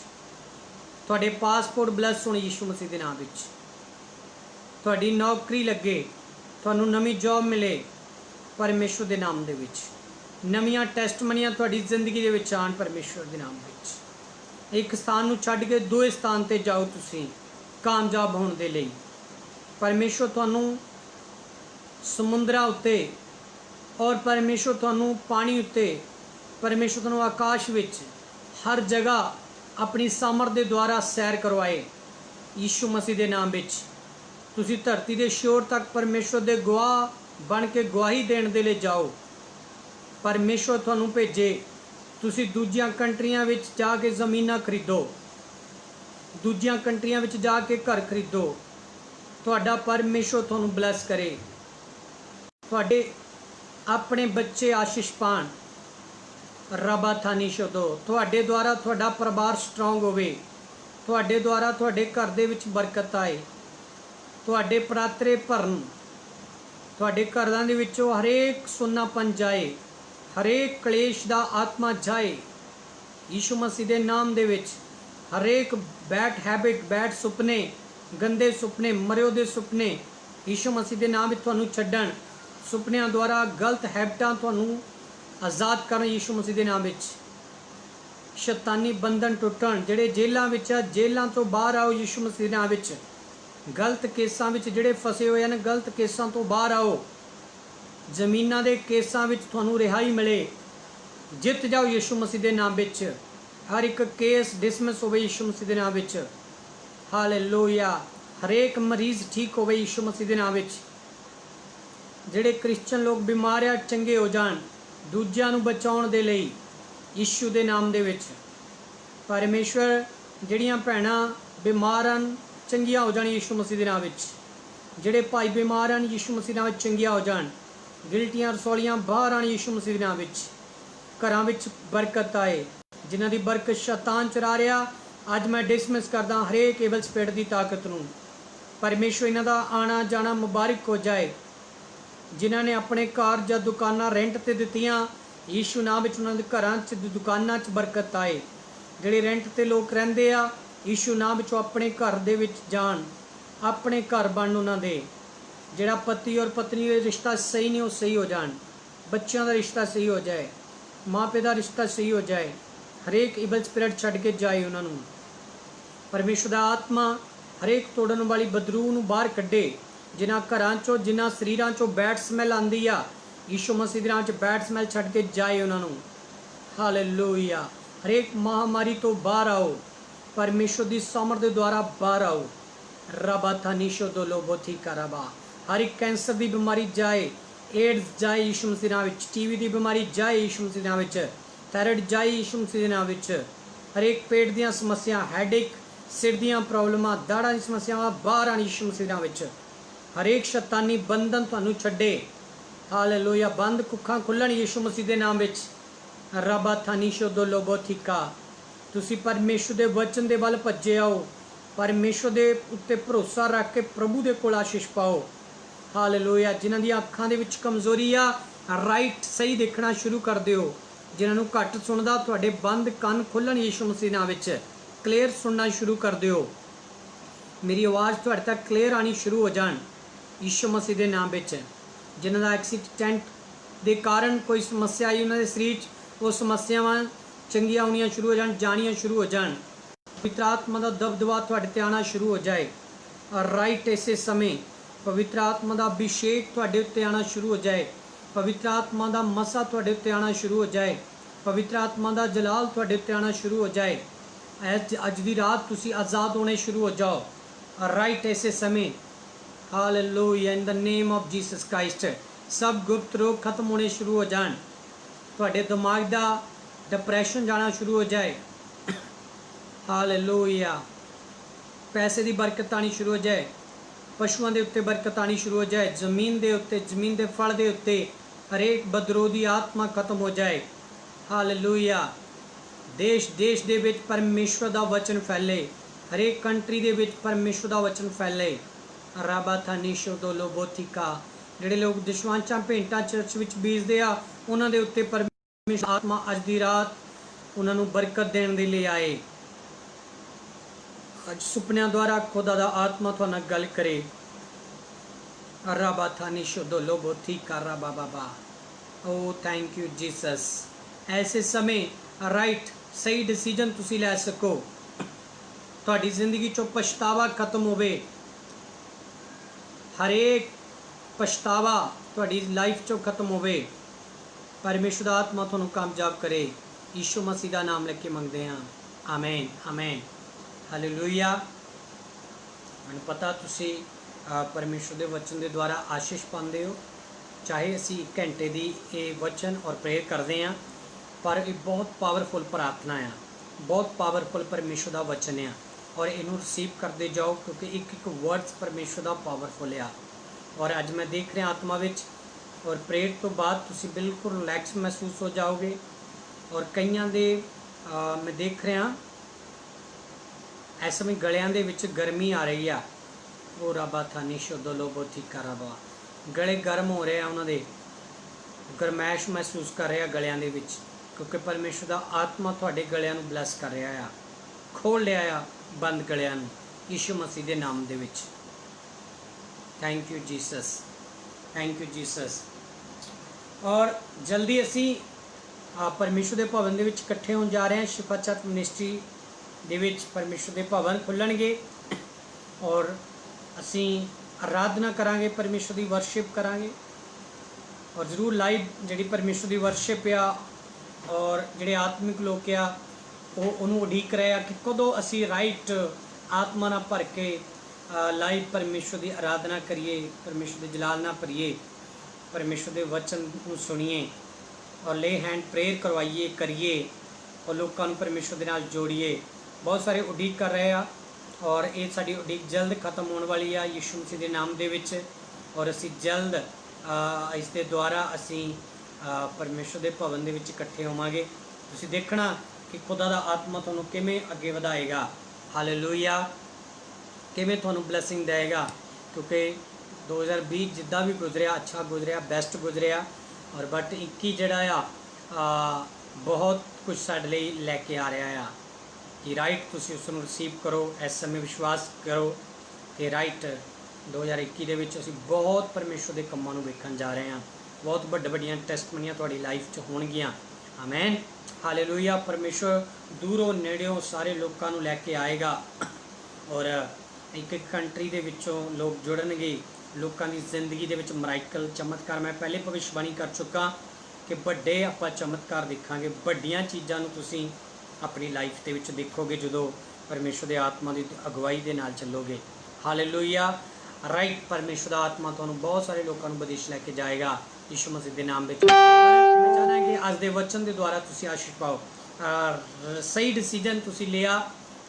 तुहाडे पासपोर्ट ब्लैस होने यीशु मसीह दे नाम विच। तुहाडी नौकरी लगे, तुहानू नवीं जॉब मिले परमेश्वर दे नाम दे विच। नवीं टेस्टमनियां तुहाडी जिंदगी दे विच आण परमेश्वर दे नाम विच। एक स्थान नू छड्ड के दूए स्थान ते जाओ तुसीं कामयाब होण दे लई। परमेश्वर तुहानू समुंदरां उत्ते और परमेश्वर तुहानू पानी उत्ते, परमेश्वर तुहानू आकाश विच हर जगह अपनी सामर्थ के द्वारा सैर करवाए यीशु मसीह के नाम विच। तुसी धरती के शोर तक परमेश्वर के गवाह बन के गवाही देने के लिए जाओ। परमेश्वर तुहानू भेजे, तुसी दूजियां कंट्रियां विच जाके ज़मीनां खरीदो, दूजियां कंट्रियां विच जाके घर खरीदो। तुहाडा परमेश्वर तुहानू ब्लैस करे, तुहाडे अपने बच्चे आशीष पाण। रब्बा थानी शोदो तुहाडे द्वारा तुहाडा परिवार स्ट्रोंग होवे, तुहाडे द्वारा तुहाडे घर दे विच बरकत आए, तुहाडे परात्रे भरन, तुहाडे घरां दे विचों हरेक सुन्नापन जाए, हरेक कलेश दा आत्मा जाए यीशु मसीह दे नाम दे विच। हरेक बैड हैबिट, बैड सुपने, गंदे सुपने, मरियो दे सुपने यीशु मसीह दे नाम विच तुहानू छड्डण। सुपनियां द्वारा गलत हैबिटां तुहानू आज़ाद करन यीशु मसीह के नाम विच। शैतानी बंधन टुटण, जिहड़े जेलों विच आ जेलों तो बाहर आओ यीशु मसीह के नाम विच। गलत केसां विच जिहड़े फसे हुए हैं गलत केसां तो बाहर आओ। जमीनां दे केसां विच तुहानू रिहाई मिले, जित जाओ यीशु मसीह के नाम विच। हर एक केस डिसमिस होवे यीशु मसीह के नाम विच। हालेलुया। हरेक मरीज ठीक होवे यीशु मसीह के नाम विच। जिहड़े क्रिश्चियन लोग बीमार आ चंगे हो जाण दूजिਆਂ ਨੂੰ बचाउण दे लई यीशु दे नाम दे विच। परमेश्वर ਜਿਹੜੀਆਂ ਭੈਣਾਂ बीमार ਹਨ ਚੰਗੀਆਂ हो जाण यीशु मसीह दे नाम विच। ਜਿਹੜੇ भाई बीमार ਹਨ यीशु मसीह दे नाम विच चंगीਆਂ हो जाण। गिल्टियां रसौलियां बाहर आण यीशु मसीह दे नाम विच। घरां विच बरकत आए। जिन्हां दी बरकत शैतान चुरा रिहा अज मैं डिसमिस करदा हरेक एवल स्पिरिट दी ताकत नूं। परमेश्वर इन्हां दा आना जाना मुबारक हो जाए। जिन्हां ने अपने घर या दुकानां रेंट ते दित्तियां यीशु नाम विच उन्हां दे घरां च दुकानां च बरकत आए। जिहड़े रेंट ते लोग रहिंदे आ यीशु नाम विचों अपने घर दे विच जाण, अपने घर बनन उन्हां दे। जिहड़ा पति और पत्नी का रिश्ता सही नहीं वो सही हो जाण। बच्चों का रिश्ता सही हो जाए, माँ पिओ का रिश्ता सही हो जाए। हरेक इवल स्पिरिट छड्ड के जाए उन्होंने। परमेश्वर दा आत्मा हरेक तोड़न वाली बदरू नूं बाहर कड्डे। जिन्हां घरां चों जिन्हां शरीरां चों बैड स्मैल आंदी आ यीशु मसीह दे नाम च बैड स्मैल छड्ड के जाए उन्होंने। हालेलुया। हरेक महामारी तो बाहर आओ, परमेश्वर की सामर्थ के द्वारा बाहर आओ। रबा थानी शोदो लोबो थीका रबा। हर एक कैंसर की बीमारी जाए, एड्स जाए यीशु मसीह दे नाम विच। टीवी की बीमारी जाए यीशु मसीह दे नाम विच। थायराइड जाए यीशु मसीह दे नाम विच। हरेक पेट दीयां समस्या, हैडेक, सिर दीयां प्रॉब्लमां, दाढ़ां दी समस्यावां बाहर आण यीशु मसीह दे नाम विच। हरेक शैतानी बंधन तुहानू छड्डे। हालेलुया। बंद कुखां खुल्लण यीशु मसीह दे नाम विच। रबा थानी शोदो लोबो थीका। तुसी परमेश्वर दे वचन दे वल भज्जे आओ। परमेश्वर के उत्ते भरोसा रख के प्रभु के कोल आशीष पाओ। हालेलुया। जिन्हां दी अखां दे विच कमजोरी आ, राइट सही देखना शुरू कर दिओ। जिन्हां नूं घट सुणदा, तुहाडे बंद कंन खुल्लण यीशु मसीह नाम विच, क्लीयर सुनना शुरू कर दिओ। मेरी आवाज़ तुहाडे तक क्लीयर आनी शुरू हो जान यीशु मसीह के नाम विच। जिन्हां दा एक्सीडेंट के कारण कोई समस्या आई उन्होंने शरीर च, वो समस्यावां चंगियां होनियां शुरू हो जान, जानियां शुरू हो जान। पवित्र आत्मा का दबदबा तुहाडे ते आना शुरू हो जाए। राइट इसे समय पवित्र आत्मा का अभिषेक तुहाडे उत्ते आना शुरू हो जाए। पवित्र आत्मा का मसा तुहाडे उत्ते आना शुरू हो जाए। पवित्र आत्मा का जलाल तुहाडे उत्ते आना शुरू हो जाए। अज दी रात तुसी आज़ाद होने शुरू हो जाओ। राइट इसे समय। Hallelujah. In the name of Jesus Christ सब गुप्त रोग खत्म होने शुरू हो जान। तुहाडे दिमाग का डिप्रैशन जाना शुरू हो जाए। हालेलुया। पैसे की बरकत आनी शुरू हो जाए। पशुओं के उत्ते बरकत आनी शुरू हो जाए। जमीन के उत्ते, जमीन के फल के उत्ते हरेक बदरोधी आत्मा खत्म हो जाए। हालेलुया। देश देश दे विच परमेश्वर का वचन फैले। हरेक कंट्री दे विच परमेश्वर का वचन फैले। राबा था निशो दो लोबोथिका। जिहड़े लोग दशवांशां भेंटां चर्च विच बीजदे आ, उन्हां दे उत्ते परमेश्वर आत्मा अज दी रात उन्हां नूं बरकत देण दे लई आए। अज सुपनियां द्वारा खुदा दा आत्मा तुहां नाल गल करे। राबा था निशो दो लोबोथिका राबा बाबा। ओ थैंक यू जीसस। ऐसे समय राइट सही डिसीजन तुसी लै सको। तुहाडी जिंदगी चों पछतावा खत्म होवे। हरेक पछतावा तुहाडी लाइफ चों खत्म होवे। परमेश्वर दा आत्मा तुहानूं कामयाब करे। यीशु मसीह का नाम लेके मंगदे हां। आमीन आमीन। हालेलुया। मैनूं पता तुसी परमेश्वर के वचन के द्वारा आशीष पाते हो। चाहे असी 1 घंटे की ये वचन और प्रेयर करते हैं, पर ये बहुत पावरफुल प्रार्थना आ, बहुत पावरफुल परमेश्वर का वचन आ। और इनू रिसीव करते जाओ, क्योंकि एक एक वर्ड्स परमेश्वर का पावरफुल आ। और अज मैं देख रहा आत्मा विच, और प्रेयर तो बाद तुसी बिल्कुल रिलैक्स महसूस हो जाओगे। और कईयां दे मैं देख रहा इस समय गलियां दे विच गर्मी आ रही है। वो रबा था निशो दो लोबो थी रबा। गले गर्म हो रहे हैं, उन्होंने गरमैश महसूस कर रहे हैं गलियां दे विच, क्योंकि परमेश्वर का आत्मा तुहाडे गलियां नूं ब्लैस कर रहा है। खोल लिया आ बंद गलियां नूं यीशु मसीह के नाम दे विच। Thank you Jesus, thank you Jesus. और जल्दी असी परमेश्वर के भवन दे विच इकट्ठे होण जा रहे हैं। शिफा चर्च मिनिस्ट्री दे विच परमेश्वर के भवन खुलणगे और असी आराधना करांगे, परमेश्वर की वर्शिप करांगे। और जरूर लाइव जिहड़ी परमेश्वर की वर्शिप आ और जिहड़े आत्मिक लोग आ वो उन्होंने उड़ीक रहे आ कि कदों असी राइट आत्मा ना भर के लाइव परमेश्वर की आराधना करिए, परमेश्वर के जलाल ना भरीए, परमेश्वर के वचन को सुनिए और ले हैंड प्रेयर करवाइए करिए और लोगों को परमेश्वर के नाल जोड़िए। बहुत सारे उड़ीक कर रहे हैं और ये साड़ी उड़ीक जल्द खत्म होने वाली है यीशु मसीह के नाम दे विच। और असी जल्द इस दे द्वारा असी परमेश्वर के भवन दे विच इकट्ठे होवांगे। तुसीं देखना कि खुदा दा आत्मा तुहानूं किवें अगे वधाएगा। हालेलुया। किवें तुहानूं ब्लैसिंग देगा, क्योंकि 2020 जिद्दां भी गुजरिया अच्छा गुजरिया, बेस्ट गुजरिया। और बट 21 जिहड़ा बहुत कुछ साडे लई लैके आ रहा है कि राइट तुसीं उसनूं रिसीव करो। इस समय विश्वास करो कि राइट 2021 दे विच असीं बहुत परमेश्वर के कामां नूं वेखण जा रहे हैं। बहुत वड्डियां टेस्टमनीआं तुहाडी लाइफ च होणगीआं। आमीन। हालेलुया। परमेश्वर दूरों नेड़ों सारे लोगों को लैके आएगा और एक एक कंट्री के विचों लोग जुड़नगे। लोगों की जिंदगी के मराइकल चमत्कार मैं पहले भविष्यवाणी कर चुका कि बड़े आपां चमत्कार देखांगे। वड्डियां चीज़ां नूं तुसीं अपनी लाइफ के विच देखोगे जदों परमेश्वर के आत्मा की अगवाई के नाल चलोगे। हालेलुया। राइट। परमेश्वर का आत्मा तुहानूं बहुत सारे लोगों को विदेश लैके जाएगा यीशु मसीह के नाम में। मैं चाहना है कि अज के वचन के द्वारा तुसीं आशीष पाओ। सही डिसीजन तुसीं लिया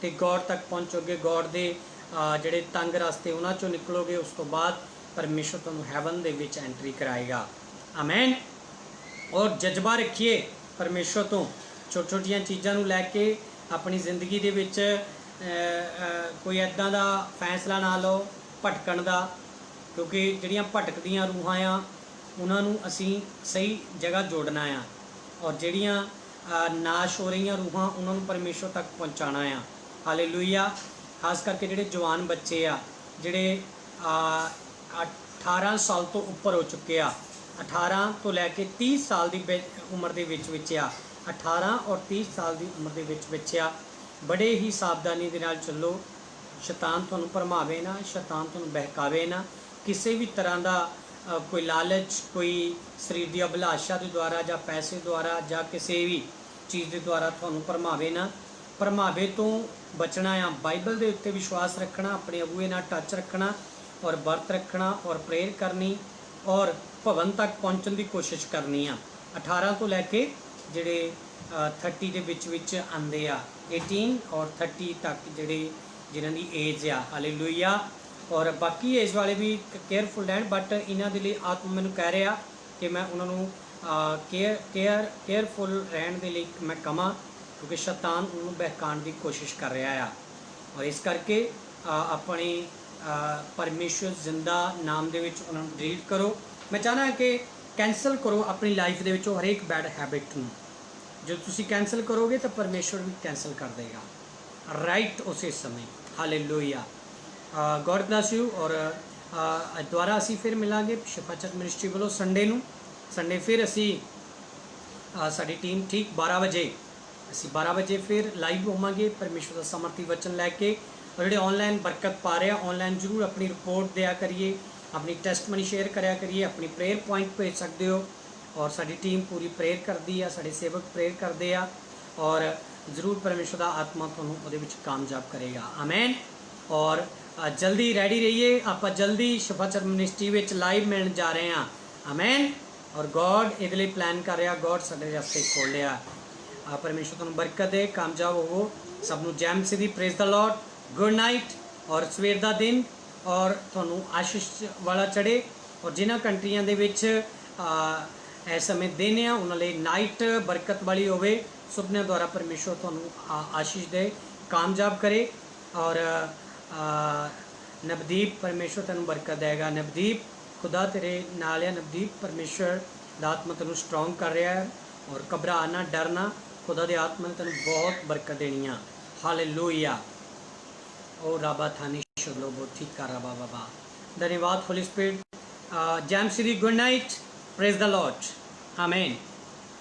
तो गॉड तक पहुँचोगे। गॉड के जिहड़े तंग रास्ते उन्हां चों निकलोगे। उस तो बाद परमेश्वर तुहानूं हैवन दे विच एंट्री कराएगा। आमीन। और जज्बा रखिए परमेश्वर तो छोटी छोटियां चीज़ों नूं लैके अपनी जिंदगी दे विच कोई इदां दा फैसला ना लो भटकण दा, क्योंकि ਜਿਹੜੀਆਂ ਭਟਕਦੀਆਂ ਰੂਹਾਂ ਆ ਉਹਨਾਂ ਨੂੰ ਅਸੀਂ ਸਹੀ ਜਗ੍ਹਾ ਜੋੜਨਾ ਆ, ਔਰ ਜਿਹੜੀਆਂ ਨਾਸ਼ ਹੋ ਰਹੀਆਂ ਰੂਹਾਂ ਉਹਨਾਂ ਨੂੰ ਪਰਮੇਸ਼ਵਰ ਤੱਕ ਪਹੁੰਚਾਉਣਾ ਆ। ਹਾਲੇਲੂਇਆ। ਖਾਸ ਕਰਕੇ ਜਿਹੜੇ ਜਵਾਨ ਬੱਚੇ ਆ, ਜਿਹੜੇ 18 ਸਾਲ ਤੋਂ ਉੱਪਰ ਹੋ ਚੁੱਕੇ ਆ, 18 ਤੋਂ ਲੈ ਕੇ 30 ਸਾਲ ਦੀ ਉਮਰ ਦੇ ਵਿੱਚ ਆ, 18 ਔਰ 30 ਸਾਲ ਦੀ ਉਮਰ ਦੇ ਵਿੱਚ ਆ, ਬੜੇ ਹੀ ਸਾਵਧਾਨੀ ਦੇ ਨਾਲ ਚੱਲੋ। ਸ਼ੈਤਾਨ ਤੁਹਾਨੂੰ ਭਰਮਾਵੇ ਨਾ, ਸ਼ੈਤਾਨ ਤੁਹਾਨੂੰ ਬਹਿਕਾਵੇ ਨਾ, ਕਿਸੇ ਵੀ ਤਰ੍ਹਾਂ ਦਾ ਕੋਈ ਲਾਲਚ, ਕੋਈ ਸਰੀਰ ਦੀ ਅਭਿਲਾਸ਼ਾ ਦੇ ਦੁਆਰਾ ਜਾਂ ਪੈਸੇ ਦੁਆਰਾ ਜਾਂ ਕਿਸੇ ਵੀ ਚੀਜ਼ ਦੇ ਦੁਆਰਾ ਤੁਹਾਨੂੰ ਭਰਮਾਵੇ ਨਾ। ਭਰਮਾਵੇ ਤੋਂ ਬਚਣਾ ਆ, ਬਾਈਬਲ ਦੇ ਉੱਤੇ ਵਿਸ਼ਵਾਸ ਰੱਖਣਾ, ਆਪਣੇ ਅਗੂਏ ਨਾਲ ਟੱਚ ਰੱਖਣਾ ਔਰ ਵਰਤ ਰੱਖਣਾ ਔਰ ਪ੍ਰੇਅਰ ਕਰਨੀ ਔਰ ਭਵਨ ਤੱਕ ਪਹੁੰਚਣ ਦੀ ਕੋਸ਼ਿਸ਼ ਕਰਨੀ ਆ। 18 ਤੋਂ ਲੈ ਕੇ ਜਿਹੜੇ 30 ਦੇ ਵਿੱਚ ਆਉਂਦੇ ਆ, 18 ਔਰ 30 ਤੱਕ ਜਿਹੜੇ ਜਿਨ੍ਹਾਂ ਦੀ ਏਜ ਆ। ਹਾਲੇਲੂਇਆ। ਔਰ ਬਾਕੀ ਏਜ ਵਾਲੇ ਵੀ ਕੇਅਰਫੁਲ ਰਹਿਣ, ਬਟ ਇਹਨਾਂ ਦੇ ਲਈ ਆਤਮਾ ਮੈਨੂੰ ਕਹਿ ਰਿਹਾ ਕਿ ਮੈਂ ਉਹਨਾਂ ਨੂੰ ਕੇਅਰਫੁਲ ਰਹਿਣ ਦੇ ਲਈ ਮੈਂ ਕਹਾਂ, ਕਿਉਂਕਿ ਸ਼ੈਤਾਨ ਉਹਨੂੰ ਬਹਿਕਾਉਣ ਦੀ ਕੋਸ਼ਿਸ਼ ਕਰ ਰਿਹਾ ਆ। ਔਰ ਇਸ ਕਰਕੇ ਆਪਣੇ ਪਰਮੇਸ਼ਵਰ ਜ਼ਿੰਦਾ ਨਾਮ ਦੇ ਵਿੱਚ ਉਹਨਾਂ ਨੂੰ ਡਿਲੀਟ ਕਰੋ। ਮੈਂ ਚਾਹੁੰਦਾ ਕਿ ਕੈਂਸਲ ਕਰੋ ਆਪਣੀ ਲਾਈਫ ਦੇ ਵਿੱਚੋਂ ਹਰੇਕ ਬੈਡ ਹੈਬਿਟ ਨੂੰ। ਜਦੋਂ ਤੁਸੀਂ ਕੈਂਸਲ ਕਰੋਗੇ ਤਾਂ ਪਰਮੇਸ਼ਵਰ ਵੀ ਕੈਂਸਲ ਕਰ ਦੇਗਾ ਰਾਈਟ ਉਸੇ ਸਮੇਂ। ਹਾਲੇਲੂਇਆ। God bless you. ਔਰ ਦੁਬਾਰਾ ਅਸੀਂ ਫਿਰ ਮਿਲਾਂਗੇ ਸ਼ਿਫਾ ਚਰਚ ਮਿਨਿਸਟਰੀ ਵੱਲੋਂ ਸੰਡੇ ਫਿਰ ਅਸੀਂ ਸਾਡੀ ਟੀਮ ਠੀਕ 12 ਵਜੇ ਅਸੀਂ 12 ਵਜੇ ਫਿਰ ਲਾਈਵ ਹੋਵਾਂਗੇ ਪਰਮੇਸ਼ਵਰ ਦਾ ਸਮਰਥੀ ਵਚਨ ਲੈ ਕੇ। ਔਰ ਜਿਹੜੇ ਆਨਲਾਈਨ ਬਰਕਤ ਪਾ ਰਹੇ ਆ, ਆਨਲਾਈਨ ਜ਼ਰੂਰ ਆਪਣੀ ਰਿਪੋਰਟ ਦਿਆ ਕਰੀਏ, ਆਪਣੀ ਟੈਸਟਮਨੀ ਸ਼ੇਅਰ ਕਰਿਆ ਕਰੀਏ, ਆਪਣੀ ਪ੍ਰੇਅਰ ਪੁਆਇੰਟ ਭੇਜ ਸਕਦੇ ਹੋ। ਔਰ ਸਾਡੀ ਟੀਮ ਪੂਰੀ ਪ੍ਰੇਅਰ ਕਰਦੀ ਆ, ਸਾਡੇ ਸੇਵਕ ਪ੍ਰੇਅਰ ਕਰਦੇ ਆ, ਔਰ ਜ਼ਰੂਰ ਪਰਮੇਸ਼ਵਰ ਦਾ ਆਤਮਾ ਤੁਹਾਨੂੰ ਉਹਦੇ ਵਿੱਚ ਕਾਮਯਾਬ ਕਰੇਗਾ। ਆਮੇਨ। ਔਰ ਜਲਦੀ ਰੈਡੀ ਰਹੀਏ, ਆਪਾਂ ਜਲਦੀ ਸ਼ਿਫਾ ਚਰਚ ਮਿਨਿਸਟਰੀ ਵਿੱਚ ਲਾਈਵ ਮਿਲਣ ਜਾ ਰਹੇ ਹਾਂ। ਆਮੇਨ। ਔਰ ਗੋਡ ਇਹਦੇ ਲਈ ਪਲਾਨ ਕਰ ਰਿਹਾ, ਗੋਡ ਸਾਡੇ ਰਸਤੇ ਖੋਲ੍ਹ ਰਿਹਾ। ਪਰਮੇਸ਼ਵਰ ਤੁਹਾਨੂੰ ਬਰਕਤ ਦੇ, ਕਾਮਯਾਬ ਹੋਵੋ। ਸਭ ਨੂੰ ਜੈ ਮਸੀਹ ਦੀ। Praise the Lord. Good night. ਔਰ ਸਵੇਰ ਦਾ ਦਿਨ ਔਰ ਤੁਹਾਨੂੰ ਆਸ਼ੀਸ਼ ਵਾਲਾ ਚੜ੍ਹੇ। ਔਰ ਜਿਨ੍ਹਾਂ ਕੰਟਰੀਆਂ ਦੇ ਵਿੱਚ ਇਸ ਸਮੇਂ ਦਿਨ ਆ ਉਹਨਾਂ ਲਈ ਨਾਈਟ ਬਰਕਤ ਵਾਲੀ ਹੋਵੇ। ਸੁਪਨਿਆਂ ਦੁਆਰਾ ਪਰਮੇਸ਼ਵਰ ਤੁਹਾਨੂੰ ਆਸ਼ੀਸ਼ ਦੇ, ਕਾਮਯਾਬ ਕਰੇ। ਔਰ ਨਵਦੀਪ परमेश्वर तेन बरकत देगा। नवदीप खुदा तेरे नाल है। नवदीप परमेश्वर दा आत्मा तेन स्ट्रोंग कर रहा है और घबरा ना, डरना। खुदा दे आत्मा ने तेन बहुत बरकत देनी है। हालेलुया। ओ राबा थानी शलोबो ठीक कर रबा बाबा। धन्यवाद Holi spirit. Jam Shri. Good night. Praise the Lord. आमीन।